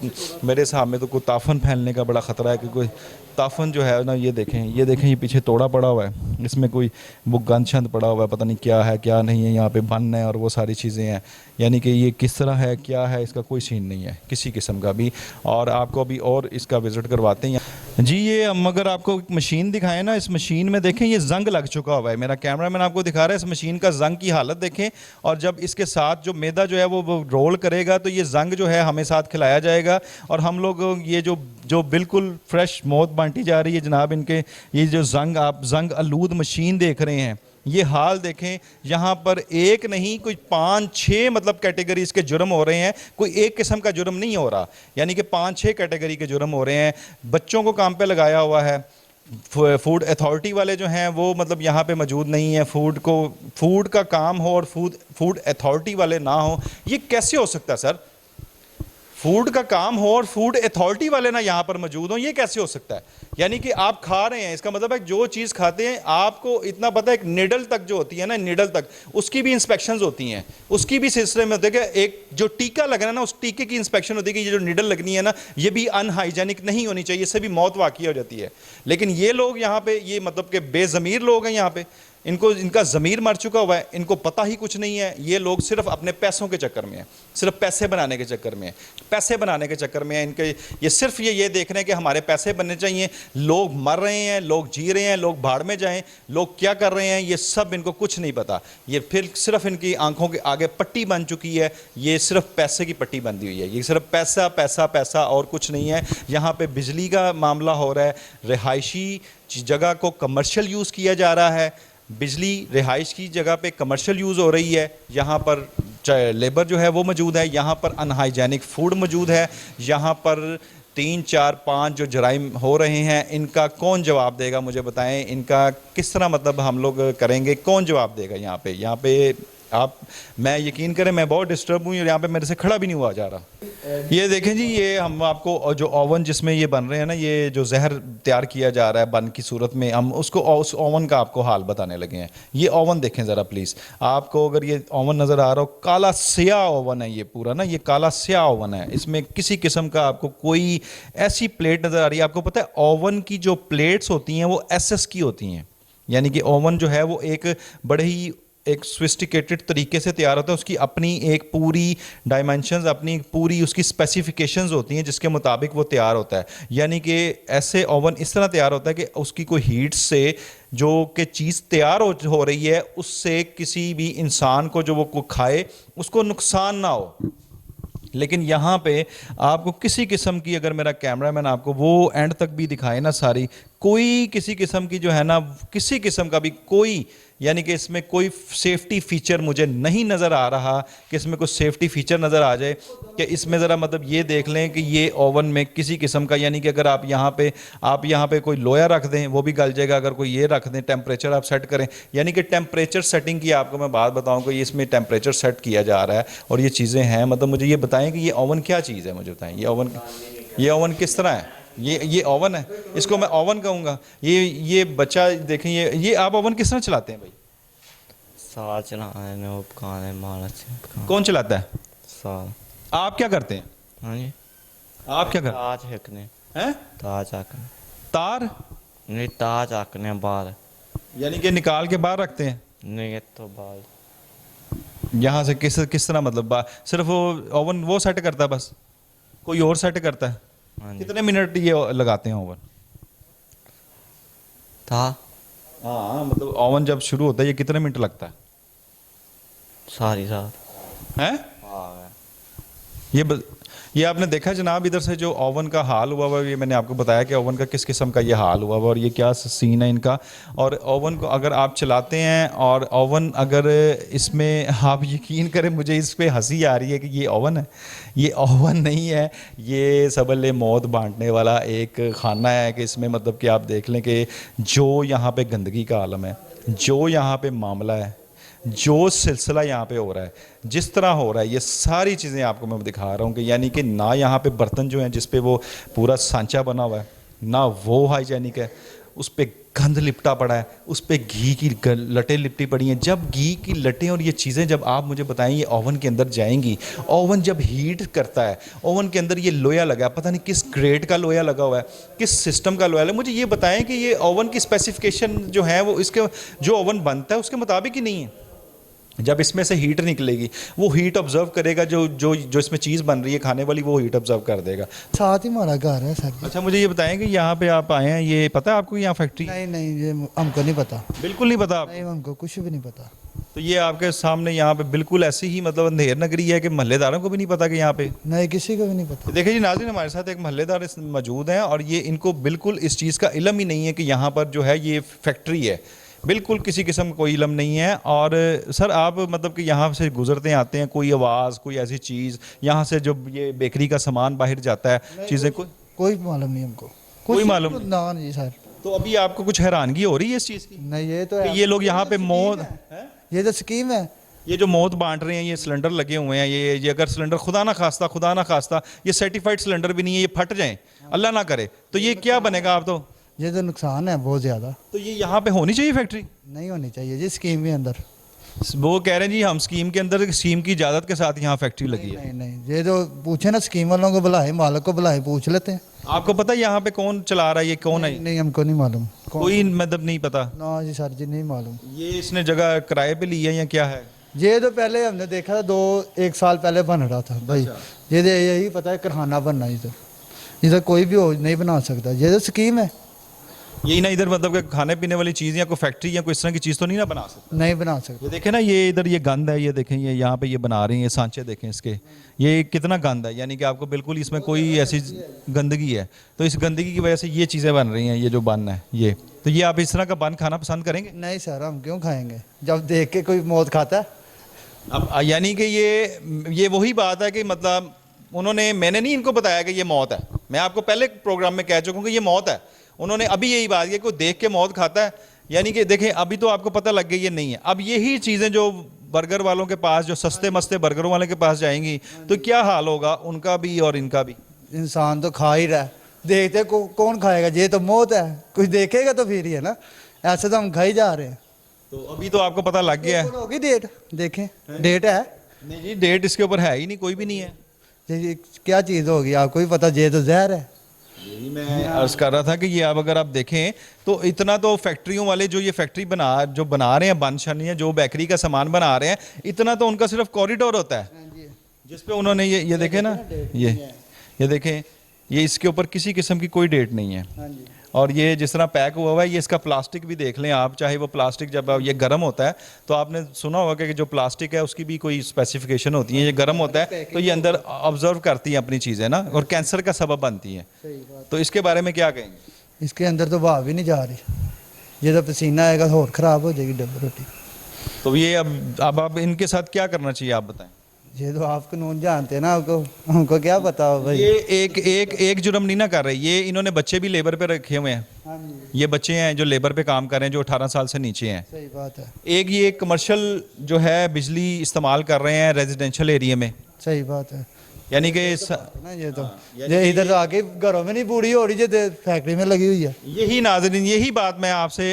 मेरे हिसाब में तो कोई ताफन फैलने का बड़ा ख़तरा है कि कोई ताफन जो है ना, ये देखें ये पीछे तोड़ा पड़ा हुआ है, इसमें कोई वो गंद शंद पड़ा हुआ है, पता नहीं क्या है क्या नहीं है, यहाँ पे बन है और वो सारी चीज़ें हैं। यानी कि ये किस तरह है क्या है, इसका कोई सीन नहीं है किसी किस्म का भी। और आपको अभी और इसका विज़िट करवाते हैं जी। ये हम अगर आपको एक मशीन दिखाएं ना, इस मशीन में देखें ये जंग लग चुका हुआ है। मेरा कैमरामैन आपको दिखा रहा है इस मशीन का जंग की हालत देखें। और जब इसके साथ जो मैदा जो है वो रोल करेगा तो ये जंग जो है हमें साथ खिलाया जाएगा। और हम लोग ये जो बिल्कुल फ्रेश मौत बांटी जा रही है जनाब, इनके ये जो आप जंग आलूद मशीन देख रहे हैं, ये हाल देखें। यहाँ पर एक नहीं कोई 5-6 मतलब कैटेगरी इसके जुर्म हो रहे हैं, कोई एक किस्म का जुर्म नहीं हो रहा, यानी कि 5-6 कैटेगरी के जुर्म हो रहे हैं। बच्चों को काम पे लगाया हुआ है। फूड अथॉरिटी वाले जो हैं वो मतलब यहाँ पे मौजूद नहीं है। फूड का काम हो और फूड अथॉरिटी वाले ना हो, ये कैसे हो सकता है सर? फूड का काम हो और फूड अथॉरिटी वाले ना यहाँ पर मौजूद हो, ये कैसे हो सकता है? यानी कि आप खा रहे हैं, इसका मतलब है जो चीज़ खाते हैं आपको इतना पता है, एक निडल तक जो होती है ना, निडल तक उसकी भी इंस्पेक्शंस होती हैं, उसकी भी सिलसिले में होते हैं कि एक जो टीका लगना है ना, उस टीके की इंस्पेक्शन होती है कि ये जो निडल लगनी है ना, ये भी अनहाइजेनिक नहीं होनी चाहिए, इससे भी मौत वाक़ई हो जाती है। लेकिन ये लोग यहाँ पे ये मतलब कि बेज़मीर लोग हैं यहाँ पे, इनका ज़मीर मर चुका हुआ है, इनको पता ही कुछ नहीं है। ये लोग सिर्फ अपने पैसों के चक्कर में हैं, सिर्फ पैसे बनाने के चक्कर में है, पैसे बनाने के चक्कर में है इनके। ये सिर्फ ये देख रहे हैं कि हमारे पैसे बनने चाहिए। लोग मर रहे हैं, लोग जी रहे हैं, लोग भाड़ में जाएं, लोग क्या कर रहे हैं, ये सब इनको कुछ नहीं पता। ये फिर सिर्फ इनकी आंखों के आगे पट्टी बन चुकी है, ये सिर्फ पैसे की पट्टी बंधी हुई है। ये सिर्फ पैसा पैसा पैसा और कुछ नहीं है। यहाँ पे बिजली का मामला हो रहा है, रिहायशी जगह को कमर्शियल यूज़ किया जा रहा है, बिजली रिहाइश की जगह पे कमर्शियल यूज़ हो रही है। यहाँ पर लेबर जो है वो मौजूद है, यहाँ पर अनहाइजेनिक फूड मौजूद है, यहाँ पर 3, 4, 5 जो जराइम हो रहे हैं, इनका कौन जवाब देगा मुझे बताएं? इनका किस तरह मतलब हम लोग करेंगे, कौन जवाब देगा? यहाँ पे आप, मैं यकीन करें मैं बहुत डिस्टर्ब हूँ, यहाँ पे मेरे से खड़ा भी नहीं हुआ जा रहा। ये देखें जी, ये हम आपको जो ओवन जिसमें ये बन रहे हैं ना, ये जो जहर तैयार किया जा रहा है बन की सूरत में, हम उसको उस ओवन का आपको हाल बताने लगे हैं। ये ओवन देखें ज़रा प्लीज़, आपको अगर ये ओवन नज़र आ रहा हो, काला स्याह ओवन है ये पूरा ना, ये काला स्याह ओवन है। इसमें किसी किस्म का आपको कोई ऐसी प्लेट नज़र आ रही है? आपको पता है ओवन की जो प्लेट्स होती हैं वो SS की होती हैं, यानी कि ओवन जो है वो एक बड़े ही एक सोफिस्टिकेटेड तरीके से तैयार होता है। उसकी अपनी एक पूरी डायमेंशंस, अपनी पूरी उसकी स्पेसिफिकेशंस होती हैं जिसके मुताबिक वो तैयार होता है। यानी कि ऐसे ओवन इस तरह तैयार होता है कि उसकी कोई हीट से जो कि चीज़ तैयार हो रही है उससे किसी भी इंसान को जो वो खाए उसको नुकसान ना हो। लेकिन यहाँ पे आपको किसी किस्म की, अगर मेरा कैमरामैन आपको वो एंड तक भी दिखाए ना सारी, कोई किसी किस्म की जो है ना, किसी किस्म का भी कोई, यानी कि इसमें कोई सेफ्टी फीचर मुझे नहीं नज़र आ रहा कि इसमें कोई सेफ्टी फीचर नज़र आ जाए कि इसमें ज़रा मतलब ये देख लें कि ये ओवन में किसी किस्म का, यानी कि अगर आप यहाँ पे कोई लोया रख दें वो भी गल जाएगा, अगर कोई ये रख दें, टेम्परेचर आप सेट करें, यानी कि टेम्परेचर सेटिंग की आपको मैं बात बताऊँ कि इसमें टेम्परेचर सेट किया जा रहा है और ये चीज़ें हैं। मतलब मुझे ये बताएँ कि ये ओवन क्या चीज़ है, मुझे बताएँ ये ओवन किस तरह है? ये ओवन है, इसको मैं ओवन कहूँगा। ये बच्चा देखें, ये आप ओवन किस तरह चलाते हैं भाई? साल चलाने वो पकाने माल अच्छे। कौन चलाता है? साल। आप क्या करते हैं? हाँ जी, आप क्या करते ताज हेकने हैं? ताज आकने, तार नहीं ताज आकने बाल, यानी कि निकाल के बाहर रखते हैं? नहीं तो बाल यहाँ से किस तरह मतलब सिर्फ वो ओवन वो सेट करता है बस, कोई और सेट करता है? हाँ जी। कितने मिनट ये लगाते हैं ओवन? था हाँ मतलब ओवन जब शुरू होता है ये कितने मिनट लगता है? सारी रात हैं? ये आपने देखा जनाब, इधर से जो ओवन का हाल हुआ हुआ, ये मैंने आपको बताया कि ओवन का किस किस्म का ये हाल हुआ हुआ और ये क्या सीन है इनका। और ओवन को अगर आप चलाते हैं और ओवन अगर इसमें, आप यकीन करें मुझे इस पर हंसी आ रही है कि ये ओवन है, ये ओवन नहीं है, ये सबले मौत बांटने वाला एक खाना है। कि इसमें मतलब कि आप देख लें कि जो यहाँ पे गंदगी का आलम है, जो यहाँ पे मामला है, जो सिलसिला यहाँ पे हो रहा है, जिस तरह हो रहा है, ये सारी चीज़ें आपको मैं दिखा रहा हूँ कि यानी कि ना यहाँ पे बर्तन जो हैं जिस पे वो पूरा सांचा बना हुआ है, ना वो हाइजेनिक है, उस पर गंद लिपटा पड़ा है, उस पर घी की लटें लिपटी पड़ी हैं। जब घी की लटें और ये चीज़ें जब आप मुझे बताएं ये ओवन के अंदर जाएंगी, ओवन जब हीट करता है, ओवन के अंदर ये लोया लगा है, पता नहीं किस ग्रेड का लोया लगा हुआ है, किस सिस्टम का लोया है। मुझे ये बताएं कि ये ओवन की स्पेसिफिकेशन जो है वो इसके जो ओवन बनता है उसके मुताबिक ही नहीं है। जब इसमें से हीट निकलेगी वो हीट ऑब्जर्व करेगा, जो जो जो इसमें चीज़ बन रही है खाने वाली वो हीट ऑब्जर्व कर देगा। साथ ही हमारा घर है सर। अच्छा, मुझे ये बताएं कि यहाँ पे आप आए हैं, ये पता है आपको यहाँ फैक्ट्री? नहीं नहीं, ये हमको नहीं पता, बिल्कुल नहीं पता नहीं हमको कुछ भी नहीं पता। तो ये आपके सामने यहाँ पे बिल्कुल ऐसी ही मतलब अंधेर नगरी है कि महल्लेदारों को भी नहीं पता कि यहाँ पे। नहीं, किसी को भी नहीं पता। देखिए जी नाज़रीन, हमारे साथ एक महल्लेदार मौजूद हैं और ये इनको बिल्कुल इस चीज़ का इल्म ही नहीं है कि यहाँ पर जो है ये फैक्ट्री है, बिल्कुल किसी किस्म का कोई इल्म नहीं है। और सर आप मतलब कि यहाँ से गुजरते हैं, आते हैं, कोई आवाज़, कोई ऐसी चीज़ यहाँ से जो ये बेकरी का सामान बाहर जाता है, चीज़ें कोई मालूम नहीं हमको, कोई मालूम ना जी सर। तो अभी आपको कुछ हैरानगी हो रही है इस चीज़ की? नहीं, ये तो कि ये लोग यहाँ पे मौत, ये तो स्कीम है। ये जो मौत बांट रहे हैं, ये सिलेंडर लगे हुए हैं, ये अगर सिलेंडर खुदा ना खास्ता ये सर्टिफाइड सिलेंडर भी नहीं है, ये फट जाएं, अल्लाह ना करे, तो ये क्या बनेगा? आप तो ये तो नुकसान है बहुत ज़्यादा। तो ये यहाँ पे होनी चाहिए फैक्ट्री? नहीं होनी चाहिए जी, स्कीम के अंदर। वो कह रहे हैं जी हम स्कीम के अंदर, स्कीम की इजाज़त के साथ यहाँ फैक्ट्री लगी है। नहीं नहीं, ये तो पूछे ना स्कीम वालों को बुलाए, मालिक को बुलाए, पूछ लेते हैं। आपको पता है यहाँ पे कौन चला रहा है, ये कौन है? नहीं हमको नहीं मालूम, कोई मतलब नहीं पता? ना जी सर जी, नहीं मालूम। ये इसने जगह किराए पे ली है या क्या है? ये तो पहले हमने देखा था, 1 साल पहले बन रहा था भाई। ये यही पता है कारखाना बनना, इधर कोई भी हो नहीं बना सकता, ये तो स्कीम है। यही ना इधर मतलब कि खाने पीने वाली चीज़ या कोई फैक्ट्री या कोई इस तरह की चीज़ तो नहीं ना बना सकते? नहीं बना सकते। ये देखें ना, ये इधर ये गंद है, ये देखें, ये यहाँ पे ये बना रहे हैं, ये सांचे देखें इसके, ये कितना गंद है, यानी कि आपको बिल्कुल इसमें कोई ऐसी गंदगी है। तो इस गंदगी की वजह से ये चीज़ें बन रही हैं, ये जो बन है ये, तो ये आप इस तरह का बन खाना पसंद करेंगे? नहीं सर, हम क्यों खाएंगे जब देख के कोई मौत खाता है। अब यानी कि ये वही बात है कि मतलब मैंने नहीं इनको बताया कि ये मौत है, मैं आपको पहले प्रोग्राम में कह चुका हूँ कि ये मौत है। उन्होंने अभी यही बात की कि वो देख के मौत खाता है, यानी कि देखें अभी तो आपको पता लग गया ये नहीं है। अब यही चीज़ें जो बर्गर वालों के पास, जो सस्ते मस्ते बर्गरों वाले के पास जाएंगी तो क्या हाल होगा उनका भी और इनका भी। इंसान तो खा ही रहा है, देखते कौन खाएगा, ये तो मौत है, कुछ देखेगा तो फिर ही है ना, ऐसे तो हम खा ही जा रहे हैं। तो अभी तो आपको पता लग गया है? होगी डेट, देखें डेट है? नहीं जी, डेट इसके ऊपर है ही नहीं, कोई भी नहीं है। ये क्या चीज़ होगी आपको भी पता, ये तो जहर है। यही मैं अर्ज कर रहा था कि ये अब अगर आप देखें तो इतना तो फैक्ट्रियों वाले जो ये फैक्ट्री बना रहे हैं, बनशनियाँ जो बेकरी का सामान बना रहे हैं, इतना तो उनका सिर्फ कॉरिडोर होता है जिस पे उन्होंने ये देखें ना, ये देखें, ये इसके ऊपर किसी किस्म की कोई डेट नहीं है। और ये जिस तरह पैक हुआ हुआ है, ये इसका प्लास्टिक भी देख लें आप, चाहे वो प्लास्टिक जब ये गर्म होता है तो आपने सुना होगा कि जो प्लास्टिक है उसकी भी कोई स्पेसिफिकेशन होती है, ये गर्म होता है तो ये अंदर ऑब्जर्व करती है अपनी चीज़ें ना, और कैंसर का सबब बनती है। तो इसके बारे में क्या कहेंगे? इसके अंदर तो भाव भी नहीं जा रही, ये तो पसीना आएगा और ख़राब हो जाएगी डब्बा रोटी। तो ये अब आप इनके साथ क्या करना चाहिए आप बताएं? ये तो आप कानून जानते हैं ना, आपको हमको क्या पता हो भाई। ये एक जुर्म नहीं ना कर रहे, ये इन्होंने बच्चे भी लेबर पे रखे हुए हैं। हाँ जी, ये बच्चे हैं जो लेबर पे काम कर रहे हैं, जो 18 साल से नीचे हैं। सही बात है, ये कमर्शियल जो है बिजली इस्तेमाल कर रहे हैं रेजिडेंशियल एरिया में, सही बात है यानी कि ना। ये तो ये इधर तो आके घरों में नहीं पूरी हो रही, जो फैक्ट्री में लगी हुई है। यही नाज़रीन, यही बात मैं आपसे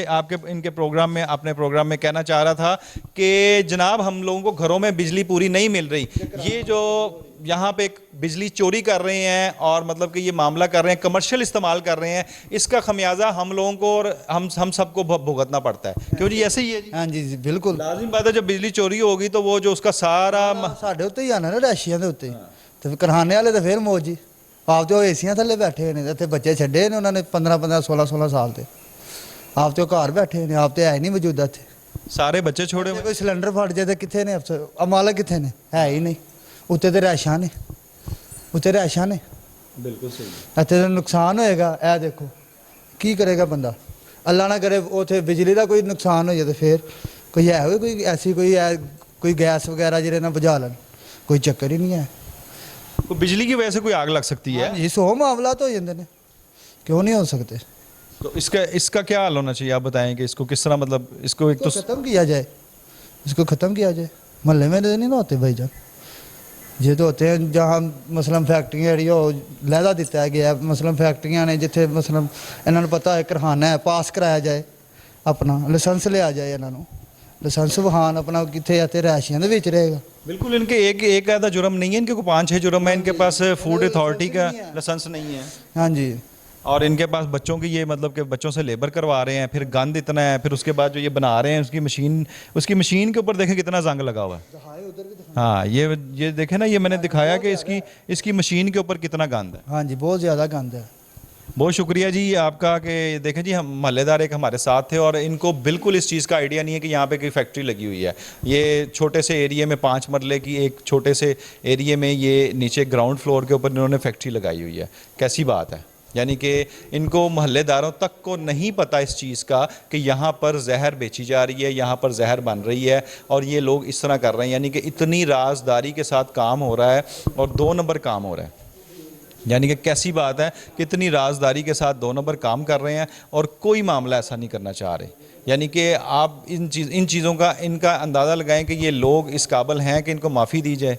इनके प्रोग्राम में, अपने प्रोग्राम में कहना चाह रहा था कि जनाब हम लोगों को घरों में बिजली पूरी नहीं मिल रही। ये जो यहाँ पे बिजली चोरी कर रहे हैं और मतलब कि ये मामला कर रहे हैं, कमर्शियल इस्तेमाल कर रहे हैं, इसका खमियाजा हम लोगों को और हम सबको भुगतना पड़ता है। क्यों जी? ऐसे ही है जी। हाँ जी बिल्कुल, लाजिम बात है, जब बिजली चोरी होगी तो वो जो उसका सारा साढ़े उत्ते ही आना ना, रशिया के उत्ते तो कराने वाले तो फिर मौज जी। आप तो एसियां थले बैठे ने, इतने बच्चे छड्डे ने उन्होंने 15-15 16-16 साल के, आप तो घर बैठे ने, आप तो है नहीं मौजूदा थे, सारे बच्चे छोड़े हुए। कोई सिलेंडर फट जाए तो कितने ने अफसर, अमालक कितने ने, है ही नहीं। उत्ते तो रैशा ने, उत्ते रैशा ने, बिल्कुल सही। इतने तो नुकसान होएगा। ऐ देखो की करेगा बंदा, अल्लाह ना करे उथे बिजली का कोई नुकसान हो जाए तो फिर कोई है कोई ऐसी कोई गैस वगैरह जिहदे नाल बुझा लैन, कोई चक्कर ही नहीं है। तो बिजली की वजह से कोई आग लग सकती है? ये 100 मामला तो हो जाते हैं, क्यों नहीं हो सकते? तो इसका क्या हाल होना चाहिए आप बताएं कि इसको किस तरह, मतलब इसको एक तो खत्म किया जाए, इसको ख़त्म किया जाए। मोहल्ले में तो नहीं ना होते भाईजान, ये तो होते हैं जहाँ मसलन फैक्ट्रियाँ जी लहदा दिता गया मसलन फैक्ट्रियाँ ने जिथे मसलन इन्होंने पता है करहाना है पास कराया जाए अपना लाइसेंस लिया जाए इन्हों लाइसेंस वहान अपना कितने इतने रैशियाँ रहेगा। बिल्कुल इनके एक आधा जुर्म नहीं है, इनके को 5-6 जुर्म है, इनके पास फूड अथॉरिटी का लाइसेंस नहीं है। हाँ जी। और इनके पास बच्चों की ये मतलब कि बच्चों से लेबर करवा रहे हैं, फिर गंद इतना है, फिर उसके बाद जो ये बना रहे हैं उसकी मशीन के ऊपर देखें कितना जंग लगा हुआ है। हाँ ये देखें ना, ये मैंने दिखाया कि इसकी मशीन के ऊपर कितना गंद है। हाँ जी बहुत ज़्यादा गंद है। बहुत शुक्रिया जी आपका कि देखें जी, हम महल्लेदार एक हमारे साथ थे और इनको बिल्कुल इस चीज़ का आइडिया नहीं है कि यहाँ पे कोई फैक्ट्री लगी हुई है। ये छोटे से एरिया में 5 मरले की एक छोटे से एरिया में ये नीचे ग्राउंड फ्लोर के ऊपर इन्होंने फैक्ट्री लगाई हुई है। कैसी बात है, यानी कि इनको महल्लेदारों तक को नहीं पता इस चीज़ का कि यहाँ पर जहर बेची जा रही है, यहाँ पर जहर बन रही है और ये लोग इस तरह कर रहे हैं। यानी कि इतनी राजदारी के साथ काम हो रहा है और 2 नंबर काम हो रहा है। यानी कि कैसी बात है कि इतनी राजदारी के साथ 2 नंबर काम कर रहे हैं और कोई मामला ऐसा नहीं करना चाह रहे। यानी कि आप इन चीज़ों का इनका अंदाज़ा लगाएं कि ये लोग इस काबिल हैं कि इनको माफ़ी दी जाए।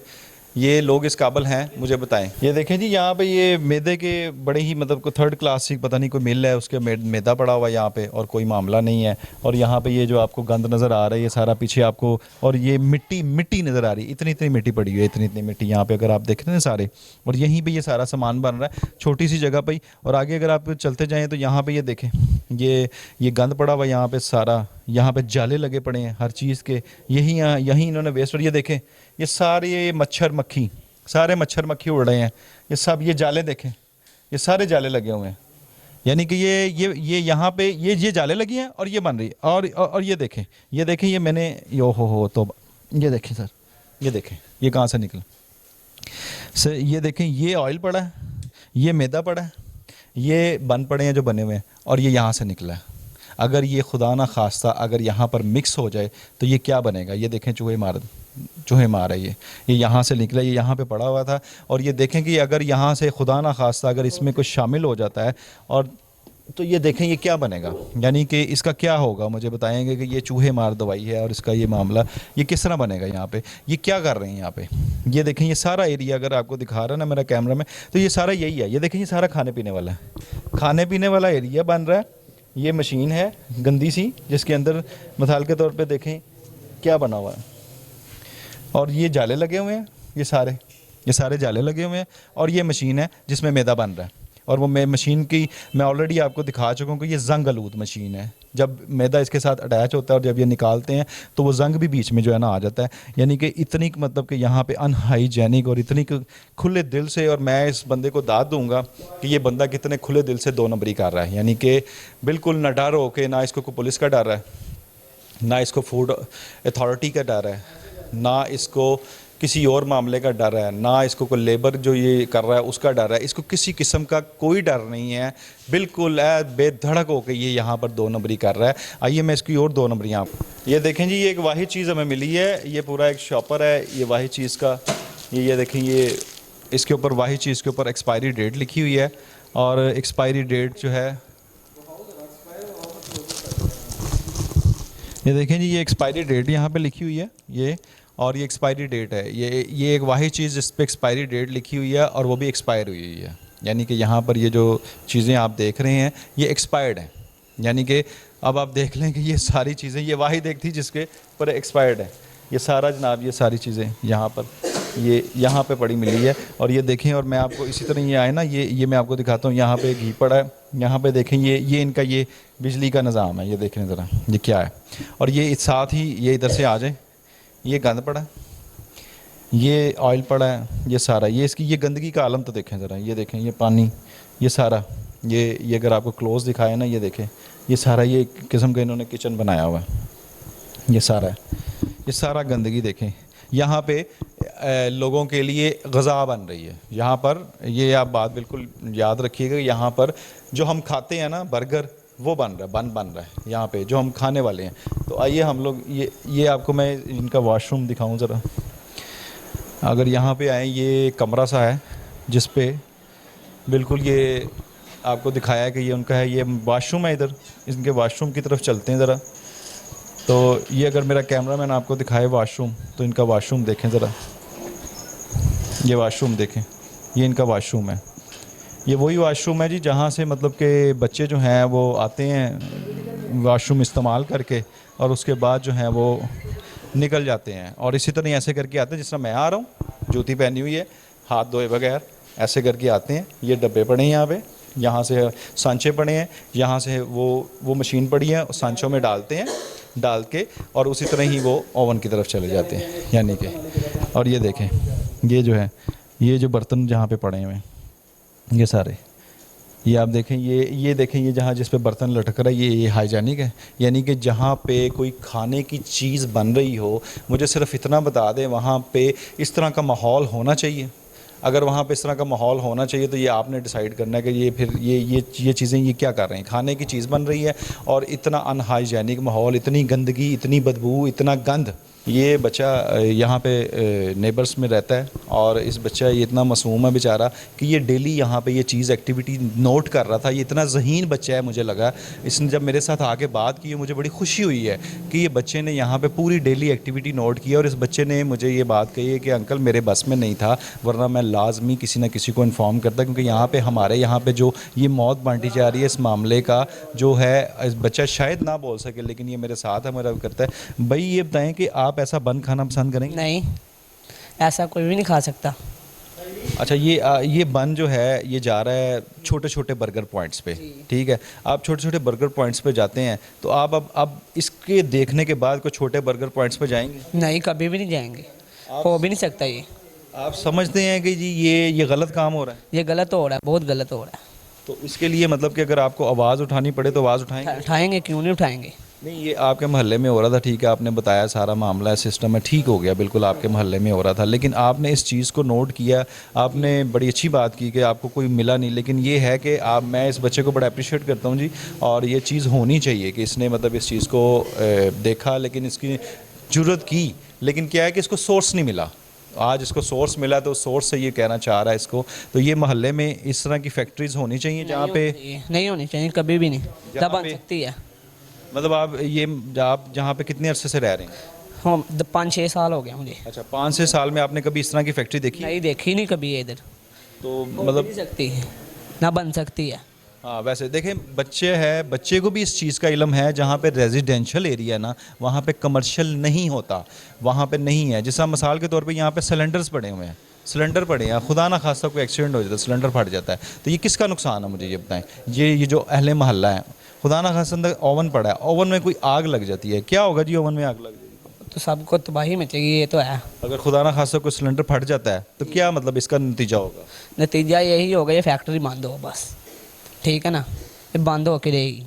ये लोग इस काबिल हैं, मुझे बताएं। ये देखें जी, यहाँ पे ये मैदे के बड़े ही मतलब को 3rd क्लास की पता नहीं कोई मिल है, उसके मैदा पड़ा हुआ है यहाँ पे और कोई मामला नहीं है। और यहाँ पे ये जो आपको गंद नज़र आ रहा है ये सारा पीछे आपको, और ये मिट्टी नज़र आ रही है, इतनी मिट्टी पड़ी हुई है, इतनी मिट्टी यहाँ पे अगर आप देख रहे हैं सारे। और यहीं पर ये सारा सामान बन रहा है छोटी सी जगह पर ही। और आगे अगर आप चलते जाएँ तो यहाँ पर ये देखें, ये गंद पड़ा हुआ है यहाँ पर सारा। यहाँ पे जाले लगे पड़े हैं हर चीज़ के, यहीं इन्होंने वेस्ट। और ये देखें ये सारे मच्छर मक्खी उड़ रहे हैं, ये सब ये जाले देखें, ये सारे जाले लगे हुए हैं। यानी कि ये यहाँ पे ये जाले लगी हैं और ये बन रही है। और ये देखें ये मैंने यो हो तो ये देखें सर, ये देखें ये कहाँ से निकला सर। ये देखें ये ऑयल पड़ा है, ये मैदा पड़ा है, ये बन पड़े हैं जो बने हुए हैं और ये यहाँ से निकला है। अगर ये खुदा ना खास्ता अगर यहाँ पर मिक्स हो जाए तो ये क्या बनेगा। ये देखें चूहे मार है, ये यहाँ से निकला, ये यहाँ पे पड़ा हुआ था। और ये देखें कि अगर यहाँ से खुदा ना खास्ता अगर इसमें कुछ शामिल हो जाता है और तो ये देखें ये क्या बनेगा। यानी कि इसका क्या होगा, मुझे बताएंगे कि ये चूहे मार दवाई है और इसका ये मामला ये किस तरह बनेगा। यहाँ पे ये क्या कर रहे हैं यहाँ पे, ये देखें ये सारा एरिया अगर आपको दिखा रहा है ना मेरा कैमरा में, तो ये सारा यही है। ये देखें ये सारा खाने पीने वाला एरिया बन रहा है। ये मशीन है गंदी सी जिसके अंदर मिसाल के तौर पे देखें क्या बना हुआ है। और ये जाले लगे हुए हैं, ये सारे जाले लगे हुए हैं। और ये मशीन है जिसमें मैदा बन रहा है। और वो मशीन की मैं ऑलरेडी आपको दिखा चुका हूँ कि ये जंग आलूद मशीन है। जब मैदा इसके साथ अटैच होता है और जब ये निकालते हैं तो वो जंग भी बीच में जो है ना आ जाता है। यानी कि इतनी मतलब कि यहाँ पे अनहाइजेनिक और इतनी खुले दिल से, और मैं इस बंदे को दाद दूंगा कि ये बंदा कितने खुले दिल से 2 नंबरी कर रहा है। यानी कि बिल्कुल ना डर हो के, ना इसको कोई पुलिस का डर है, ना इसको फूड अथॉरिटी का डर है, ना इसको किसी और मामले का डर है, ना इसको कोई लेबर जो ये कर रहा है उसका डर है। इसको किसी किस्म का कोई डर नहीं है। बिल्कुल बेधड़क होकर ये यहाँ पर 2 नंबरी कर रहा है। आइए मैं इसकी और 2 नंबरी यहाँ ये देखें जी, ये एक वाहिद चीज़ हमें मिली है। ये पूरा एक शॉपर है ये वाहिद चीज़ का। ये देखें ये इसके ऊपर वाहिद चीज़ के ऊपर एक्सपायरी डेट लिखी हुई है। और एक्सपायरी डेट जो है ये देखें जी, ये एक्सपायरी डेट यहाँ पे लिखी हुई है ये। और ये एक्सपायरी डेट है, ये एक वाहिद चीज़ जिस पे एक्सपायरी डेट लिखी हुई है और वो भी एक्सपायर हुई हुई है। यानी कि यहाँ पर ये जो चीज़ें आप देख रहे हैं ये एक्सपायर्ड हैं। यानी कि अब आप देख लें कि ये सारी चीज़ें, ये वाहिद एक थी जिसके पर एक्सपायर्ड है। ये सारा जनाब ये सारी चीज़ें यहाँ पर ये यहाँ पे पड़ी मिली है। और ये देखें, और मैं आपको इसी तरह ये आए ना, ये मैं आपको दिखाता हूँ। यहाँ पे घी पड़ा है, यहाँ पे देखें ये इनका ये बिजली का निज़ाम है। ये देखें ज़रा ये क्या है। और ये साथ ही ये इधर से आ जाए, ये गंद पड़ा है, ये ऑयल पड़ा है, ये सारा ये इसकी ये गंदगी का आलम तो देखें ज़रा। ये देखें ये पानी, ये सारा ये अगर आपको क्लोज दिखाए ना, ये देखें ये सारा ये किस्म का इन्होंने किचन बनाया हुआ है। ये सारा गंदगी देखें। यहाँ पे लोगों के लिए ग़ज़ा बन रही है। यहाँ पर ये आप बात बिल्कुल याद रखिएगा, यहाँ पर जो हम खाते हैं ना बर्गर, वो बन रहा है यहाँ पे जो हम खाने वाले हैं। तो आइए हम लोग ये आपको मैं इनका वॉशरूम दिखाऊं ज़रा। अगर यहाँ पे आए, ये कमरा सा है जिस पे बिल्कुल ये आपको दिखाया है कि ये उनका है। ये वॉशरूम है, इधर इनके वॉशरूम की तरफ चलते हैं ज़रा। तो ये अगर मेरा कैमरा मैन आपको दिखाए वॉशरूम, तो इनका वॉशरूम देखें ज़रा। ये वाशरूम देखें, ये इनका वाशरूम है। ये वही वाशरूम है जी जहाँ से मतलब कि बच्चे जो हैं वो आते हैं वाशरूम इस्तेमाल करके और उसके बाद जो हैं वो निकल जाते हैं। और इसी तरह ऐसे करके आते हैं जिस तरह मैं आ रहा हूँ, जूती पहनी हुई है, हाथ धोए बगैर ऐसे करके आते हैं। ये डब्बे पड़े हैं यहाँ पे, यहाँ से सांचे पड़े हैं, यहाँ से वो मशीन पड़ी है, सांचों में डालते हैं, डाल के और उसी तरह ही वो ओवन की तरफ चले जाते हैं यानी कि। और ये देखें, ये जो है, ये जो बर्तन जहाँ पे पड़े हुए हैं ये सारे, ये आप देखें, ये देखें, ये जहाँ जिस पे बर्तन लटक रहा है ये हाइजीनिक है। यानी कि जहाँ पे कोई खाने की चीज़ बन रही हो, मुझे सिर्फ इतना बता दें वहाँ पे इस तरह का माहौल होना चाहिए। अगर वहाँ पे इस तरह का माहौल होना चाहिए तो ये आपने डिसाइड करना है कि ये फिर ये चीज़ें ये क्या कर रहे हैं। खाने की चीज़ बन रही है और इतना अनहाइजीनिक माहौल, इतनी गंदगी, इतनी बदबू, इतना गंद। ये बच्चा यहाँ पे नेबर्स में रहता है और इस बच्चा ये इतना मासूम है बेचारा कि ये डेली यहाँ पे ये चीज़ एक्टिविटी नोट कर रहा था। ये इतना ज़हीन बच्चा है, मुझे लगा इसने जब मेरे साथ आके बात की मुझे बड़ी खुशी हुई है कि ये बच्चे ने यहाँ पे पूरी डेली एक्टिविटी नोट की। और इस बच्चे ने मुझे ये बात कही है कि अंकल मेरे बस में नहीं था, वरना मैं लाजमी किसी न किसी को इन्फॉर्म करता, क्योंकि यहाँ पर हमारे यहाँ पर जो ये मौत बांटी जा रही है इस मामले का जो है, इस बच्चा शायद ना बोल सके लेकिन ये मेरे साथ है, मेरा करता है। भाई ये बताएं कि आप ऐसा बन खाना पसंद करेंगे? नहीं, ऐसा कोई भी नहीं खा सकता। अच्छा, ये बन जो है ये जा रहा है छोटे छोटे बर्गर पॉइंट्स पे, ठीक है। आप छोटे छोटे बर्गर पॉइंट्स पे जाते हैं तो आप अब इसके देखने के बाद कोई छोटे बर्गर पॉइंट्स पे जाएंगे? नहीं, कभी भी नहीं जाएंगे, हो भी नहीं सकता। ये आप समझते हैं कि जी ये गलत काम हो रहा है? ये गलत हो रहा है, बहुत गलत हो रहा है। तो इसके लिए मतलब कि अगर आपको आवाज़ उठानी पड़े तो आवाज़ उठाएंगे? उठाएंगे, क्यों नहीं उठाएंगे। नहीं, ये आपके मोहल्ले में हो रहा था, ठीक है, आपने बताया सारा मामला सिस्टम है, ठीक हो गया, बिल्कुल आपके मोहल्ले में हो रहा था, लेकिन आपने इस चीज़ को नोट किया, आपने बड़ी अच्छी बात की कि आपको कोई मिला नहीं। लेकिन ये है कि मैं इस बच्चे को बड़ा अप्रिशिएट करता हूँ जी, और ये चीज़ होनी चाहिए कि इसने मतलब इस चीज़ को देखा, लेकिन इसकी ज़रूरत की, लेकिन क्या है कि इसको सोर्स नहीं मिला। आज इसको सोर्स मिला तो सोर्स से ये कहना चाह रहा है इसको। तो ये मोहल्ले में इस तरह की फैक्ट्रीज़ होनी चाहिए जहाँ पे नहीं होनी चाहिए, कभी भी नहीं, तब बन सकती है। मतलब आप जहाँ पे कितने अरसे से रह रहे हैं? हम 5-6 साल हो गए मुझे। अच्छा, 5-6 साल में आपने कभी इस तरह की फैक्ट्री देखी? नहीं देखी, नहीं कभी इधर। तो हो मतलब नहीं सकती है, ना बन सकती है। हाँ, वैसे देखें, बच्चे को भी इस चीज़ का इल्म है। जहाँ पे रेजिडेंशियल एरिया ना, वहाँ पे कमर्शियल नहीं होता, वहाँ पे नहीं है। जैसा मिसाल के तौर पे यहाँ पे सिलेंडर्स पड़े हुए हैं, सिलेंडर पड़े हैं, खुदा ना खास्ता कोई एक्सीडेंट हो जाता है, सिलेंडर फट जाता है, तो ये किसका नुकसान है? मुझे ये बताएं। ये जो अहले मोहल्ला है, खुदा ना खास्ता अंदर ओवन पड़ा है, ओवन में कोई आग लग जाती है, क्या होगा जी? ओवन में आग लग जाएगी तो सबको तबाही में चाहिए, ये तो है। अगर खुदा ना खास्ता कोई सिलेंडर फट जाता है तो क्या मतलब इसका नतीजा होगा? नतीजा यही होगा, ये फैक्ट्री बंद हो बस, ठीक है ना, ये बंद होकर रहेगी।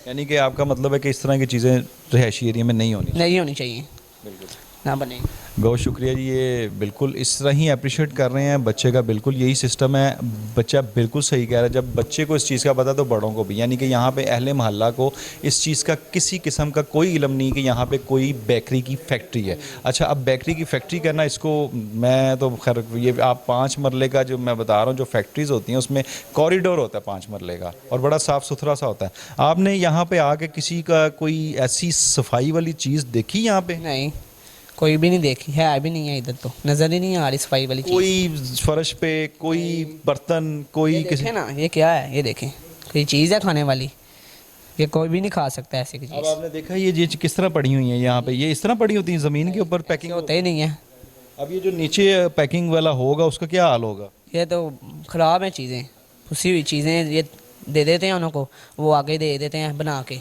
यानी कि आपका मतलब है कि इस तरह की चीज़ें रिहायशी एरिया में नहीं होनी चाहिए, बिल्कुल ना बनेगी। बहुत शुक्रिया जी, ये बिल्कुल इस तरह ही अप्रिशिएट कर रहे हैं बच्चे का, बिल्कुल यही सिस्टम है। बच्चा बिल्कुल सही कह रहा है, जब बच्चे को इस चीज़ का पता तो बड़ों को भी। यानी कि यहाँ पे अहले मोहल्ला को इस चीज़ का किसी किस्म का कोई इल्म नहीं कि यहाँ पे कोई बेकरी की फैक्ट्री है। अच्छा, अब बेकरी की फैक्ट्री करना, इसको मैं तो खैर, ये आप 5 मरले का जो मैं बता रहा हूँ, जो फैक्ट्रीज़ होती हैं उसमें कॉरिडोर होता है 5 मरले का और बड़ा साफ़ सुथरा सा होता है। आपने यहाँ पर आके किसी का कोई ऐसी सफाई वाली चीज़ देखी यहाँ पर? नहीं, कोई भी नहीं देखी है, भी नहीं है इधर, तो नज़र ही नहीं आ रही सफाई वाली चीज़। कोई फर्श पे कोई बर्तन, कोई किसी ना, ये क्या है, ये देखें, कोई चीज़ है खाने वाली, ये कोई भी नहीं खा सकता ऐसी चीज़। अब आपने देखा ये किस तरह पड़ी हुई है यहाँ पे, ये इस तरह पड़ी होती है ज़मीन के ऊपर पैकिंग होता ही नहीं है। अब ये जो नीचे पैकिंग वाला होगा उसका क्या हाल होगा? ये तो ख़राब है चीज़ें, फंसी हुई चीज़ें ये दे देते हैं उनको, वो आगे दे देते हैं बना के,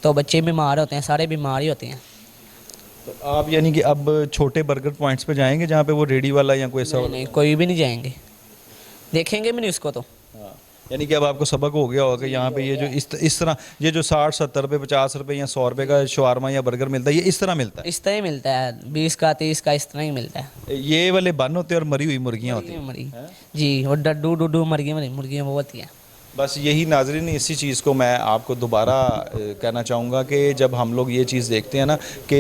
तो बच्चे बीमार होते हैं, सारे बीमार ही होते हैं। तो आप यानी कि अब छोटे बर्गर पॉइंट्स पे जाएंगे जहाँ पे वो रेडी वाला या कोई ऐसा? नहीं, कोई भी नहीं जाएंगे, देखेंगे भी नहीं उसको। तो हाँ, यानी कि अब आपको सबक हो गया होगा कि यहाँ पे ये जो इस तरह ये जो 60-70 रुपये, 50 रुपये या 100 रुपये का शवारमा या बर्गर मिलता है, ये इस तरह मिलता है? इस तरह ही मिलता है, 20 का 30 का इस तरह ही मिलता है। ये वाले बन होते हैं और मरी हुई मुर्गियाँ होती हैं? मरी जी, और डड्डू मुर्गियाँ बहुत ही हैं। बस यही नाज़रीन, इसी चीज़ को मैं आपको दोबारा कहना चाहूँगा कि जब हम लोग ये चीज़ देखते हैं ना कि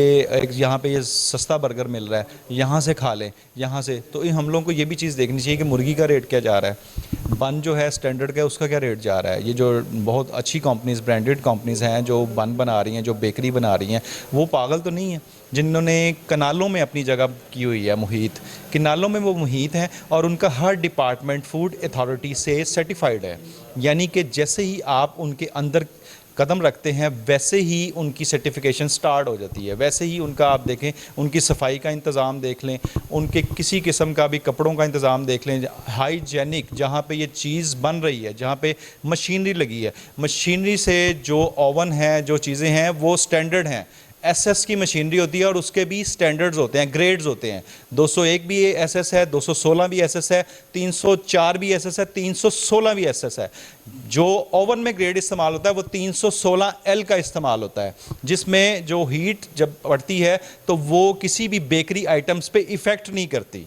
यहाँ पे ये सस्ता बर्गर मिल रहा है, यहाँ से खा लें, यहाँ से, तो हम लोगों को ये भी चीज़ देखनी चाहिए कि मुर्गी का रेट क्या जा रहा है। बन जो है स्टैंडर्ड का उसका क्या रेट जा रहा है। ये जो बहुत अच्छी कंपनीज़, ब्रांडेड कंपनीज़ हैं जो बन बना रही हैं, जो बेकरी बना रही हैं, वो पागल तो नहीं है जिन्होंने कनालों में अपनी जगह की हुई है मुहित, किनालों में वो मुहित हैं और उनका हर डिपार्टमेंट फूड अथॉरिटी से सर्टिफाइड है। यानी कि जैसे ही आप उनके अंदर कदम रखते हैं वैसे ही उनकी सर्टिफिकेशन स्टार्ट हो जाती है। वैसे ही उनका आप देखें, उनकी सफाई का इंतज़ाम देख लें, उनके किसी किस्म का भी कपड़ों का इंतज़ाम देख लें, हाइजेनिक जहाँ पे ये चीज़ बन रही है, जहाँ पे मशीनरी लगी है, मशीनरी से जो ओवन है, जो चीज़ें हैं वो स्टैंडर्ड हैं। एसएस की मशीनरी होती है और उसके भी स्टैंडर्ड्स होते हैं, ग्रेड्स होते हैं। 201 भी एसएस है, 216 भी एसएस है, 304 भी एसएस है, 316 भी एसएस है। जो ओवन में ग्रेड इस्तेमाल होता है वो 316L का इस्तेमाल होता है, जिसमें जो हीट जब पड़ती है तो वो किसी भी बेकरी आइटम्स पे इफ़ेक्ट नहीं करती।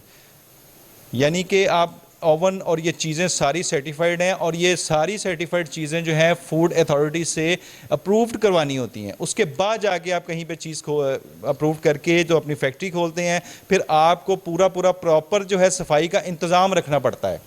यानी कि आप ओवन और ये चीज़ें सारी सर्टिफाइड हैं और ये सारी सर्टिफाइड चीज़ें जो हैं फूड अथॉरिटी से अप्रूव्ड करवानी होती हैं। उसके बाद जाके आप कहीं पे चीज़ को अप्रूव करके जो अपनी फैक्ट्री खोलते हैं, फिर आपको पूरा प्रॉपर जो है सफाई का इंतज़ाम रखना पड़ता है।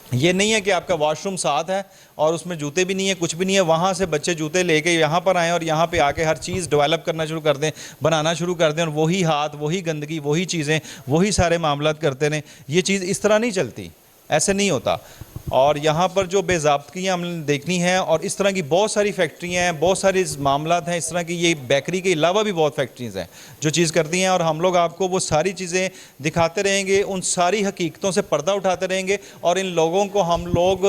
ये नहीं है कि आपका वॉशरूम साथ है और उसमें जूते भी नहीं है, कुछ भी नहीं है, वहाँ से बच्चे जूते लेके यहाँ पर आएँ और यहाँ पे आके हर चीज़ डेवलप करना शुरू कर दें, बनाना शुरू कर दें और वही हाथ, वही गंदगी, वही चीज़ें, वही सारे मामलात करते रहें। ये चीज़ इस तरह नहीं चलती, ऐसे नहीं होता। और यहाँ पर जो बेज़ाब्तियाँ हमने देखनी हैं और इस तरह की बहुत सारी फैक्ट्रियाँ हैं, बहुत सारे मामलात हैं इस तरह की। ये बेकरी के अलावा भी बहुत फैक्ट्रीज़ हैं जो चीज़ करती हैं और हम लोग आपको वो सारी चीज़ें दिखाते रहेंगे, उन सारी हकीकतों से पर्दा उठाते रहेंगे और इन लोगों को हम लोग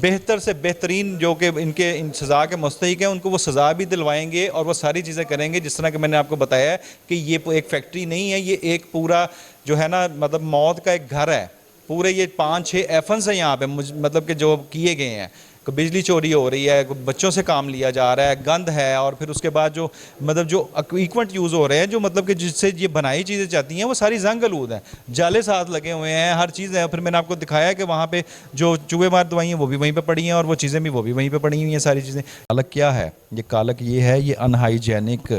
बेहतर से बेहतरीन जो कि इनके इन सज़ा के मुस्तहिक हैं उनको वो सज़ा भी दिलवाएंगे और वो सारी चीज़ें करेंगे। जिस तरह कि मैंने आपको बताया है कि ये एक फैक्ट्री नहीं है, ये एक पूरा जो है ना मतलब मौत का एक घर है। पूरे ये 5-6 एफन्स हैं यहाँ पे, मतलब कि जो किए गए हैं। बिजली चोरी हो रही है, बच्चों से काम लिया जा रहा है, गंद है और फिर उसके बाद जो मतलब जो इक्विपमेंट यूज़ हो रहे हैं, जो मतलब कि जिससे ये बनाई चीज़ें चाहती हैं वो सारी जंग आलूद हैं, जाले साथ लगे हुए हैं, हर चीज़ है। फिर मैंने आपको दिखाया कि वहाँ पे जो चूहे मार दवाई हैं वो भी वहीं पे पड़ी हैं और वो चीज़ें भी वो भी वहीं पे पड़ी हुई हैं सारी चीज़ें। कालक क्या है? ये कालक ये है, ये अनहाइजेनिक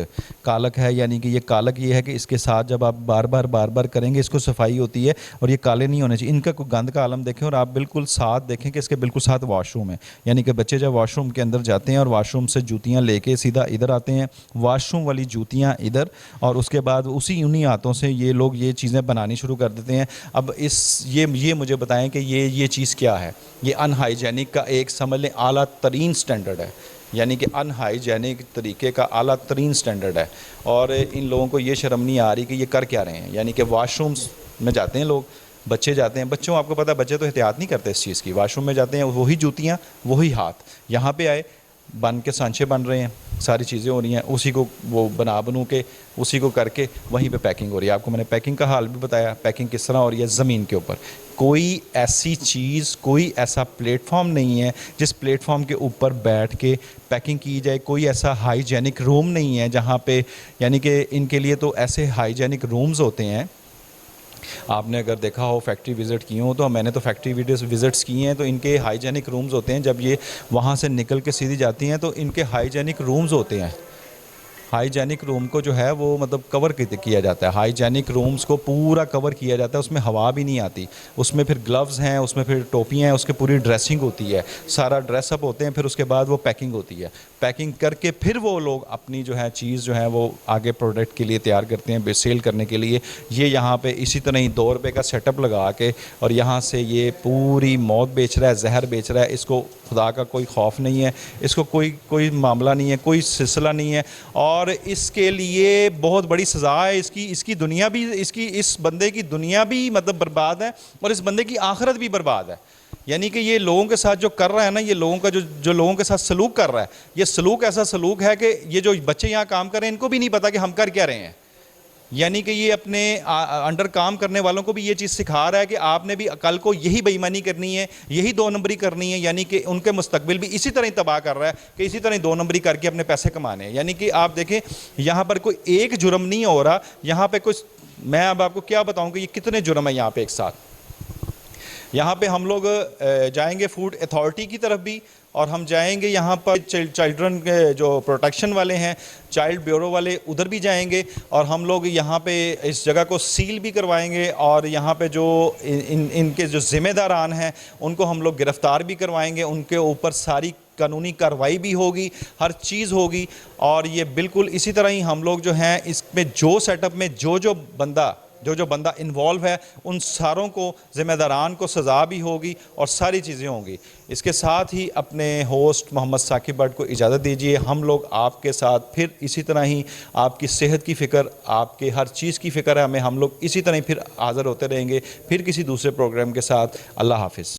कालक है। यानी कि ये कालक ये है कि इसके साथ जब आप बार बार करेंगे इसको सफाई होती है और ये काले नहीं होने चाहिए। इनका कोई गंद का आलम देखें और आप बिल्कुल साथ देखें कि इसके बिल्कुल साथ वॉशरूम है। यानी कि बच्चे जब वॉशरूम के अंदर जाते हैं और वॉशरूम से जूतियां लेके सीधा इधर आते हैं, वॉशरूम वाली जूतियां इधर, और उसके बाद उन्हीं हाथों से ये लोग ये चीज़ें बनानी शुरू कर देते हैं। अब ये मुझे बताएं कि ये चीज़ क्या है? ये अनहाइजेनिक का एक समझ लें आला तरीन स्टैंडर्ड है। यानी कि अनहाइजेनिक तरीके का आला तरीन स्टैंडर्ड है और इन लोगों को ये शर्म नहीं आ रही कि ये कर क्या रहे हैं। यानी कि वॉशरूम्स में जाते हैं लोग, बच्चे जाते हैं, बच्चों आपको पता है बच्चे तो एहतियात नहीं करते इस चीज़ की। वॉशरूम में जाते हैं, वही जूतियाँ वही हाथ, यहाँ पे आए बन के सांचे बन रहे हैं, सारी चीज़ें हो रही हैं, उसी को वो बनू के उसी को करके वहीं पे पैकिंग हो रही है। आपको मैंने पैकिंग का हाल भी बताया, पैकिंग किस तरह हो रही है ज़मीन के ऊपर। कोई ऐसी चीज़, कोई ऐसा प्लेटफॉर्म नहीं है जिस प्लेटफॉर्म के ऊपर बैठ के पैकिंग की जाए। कोई ऐसा हाइजेनिक रूम नहीं है जहाँ पे, यानी कि इनके लिए तो ऐसे हाइजेनिक रूम्स होते हैं। आपने अगर देखा हो, फैक्ट्री विज़िट की हो, तो मैंने तो फैक्ट्री विज़िट्स किए हैं, तो इनके हाइजेनिक रूम्स होते हैं। जब ये वहाँ से निकल के सीधी जाती हैं तो इनके हाइजेनिक रूम्स होते हैं। हाइजेनिक रूम को जो है वो मतलब कवर किया जाता है, हाइजेनिक रूम्स को पूरा कवर किया जाता है, उसमें हवा भी नहीं आती, उसमें फिर ग्लव्स हैं, उसमें फिर टोपियाँ हैं, उसके पूरी ड्रेसिंग होती है, सारा ड्रेसअप होते हैं, फिर उसके बाद वो पैकिंग होती है। पैकिंग करके फिर वो लोग अपनी जो है चीज़ जो है वो आगे प्रोडक्ट के लिए तैयार करते हैं, सेल करने के लिए। ये यहाँ पे इसी तरह ही 2 रुपये का सेटअप लगा के और यहाँ से ये पूरी मौत बेच रहा है, जहर बेच रहा है। इसको खुदा का कोई खौफ नहीं है, इसको कोई मामला नहीं है, कोई सिलसिला नहीं है और इसके लिए बहुत बड़ी सज़ा है। इसकी दुनिया भी, इस बंदे की दुनिया भी मतलब बर्बाद है और इस बंदे की आखिरत भी बर्बाद है। यानी कि ये लोगों के साथ जो कर रहा है ना, ये लोगों का जो लोगों के साथ सलूक कर रहा है, ये सलूक ऐसा सलूक है कि ये जो बच्चे यहाँ काम कर रहे हैं इनको भी नहीं पता कि हम कर क्या रहे हैं। यानी कि ये अपने अंडर काम करने वालों को भी ये चीज़ सिखा रहा है कि आपने भी कल को यही बेईमानी करनी है, यही 2 नंबरी करनी है। यानी कि उनके मुस्तकबिल भी इसी तरह ही तबाह कर रहा है कि इसी तरह 2 नंबरी करके अपने पैसे कमाने हैं। यानी कि आप देखें यहाँ पर कोई एक जुर्म नहीं हो रहा, यहाँ पे कुछ, मैं अब आपको क्या बताऊँ कि ये कितने जुर्म है यहाँ पे एक साथ। यहाँ पे हम लोग जाएंगे फूड अथॉरिटी की तरफ भी और हम जाएंगे यहाँ पर चिल्ड्रन के जो प्रोटेक्शन वाले हैं, चाइल्ड ब्यूरो वाले, उधर भी जाएंगे और हम लोग यहाँ पे इस जगह को सील भी करवाएंगे और यहाँ पे जो इनके जो ज़िम्मेदारान हैं उनको हम लोग गिरफ़्तार भी करवाएंगे, उनके ऊपर सारी कानूनी कार्रवाई भी होगी, हर चीज़ होगी। और ये बिल्कुल इसी तरह ही हम लोग जो हैं इसमें जो सेटअप में जो बंदा इन्वॉल्व है उन सारों को, ज़िम्मेदारान को सज़ा भी होगी और सारी चीज़ें होंगी। इसके साथ ही अपने होस्ट मोहम्मद साकिब भट्ट को इजाज़त दीजिए। हम लोग आपके साथ फिर इसी तरह ही आपकी सेहत की फ़िक्र, आपके हर चीज़ की फ़िक्र है हमें, हम लोग इसी तरह ही फिर हाज़िर होते रहेंगे फिर किसी दूसरे प्रोग्राम के साथ। अल्लाह हाफ़िज़।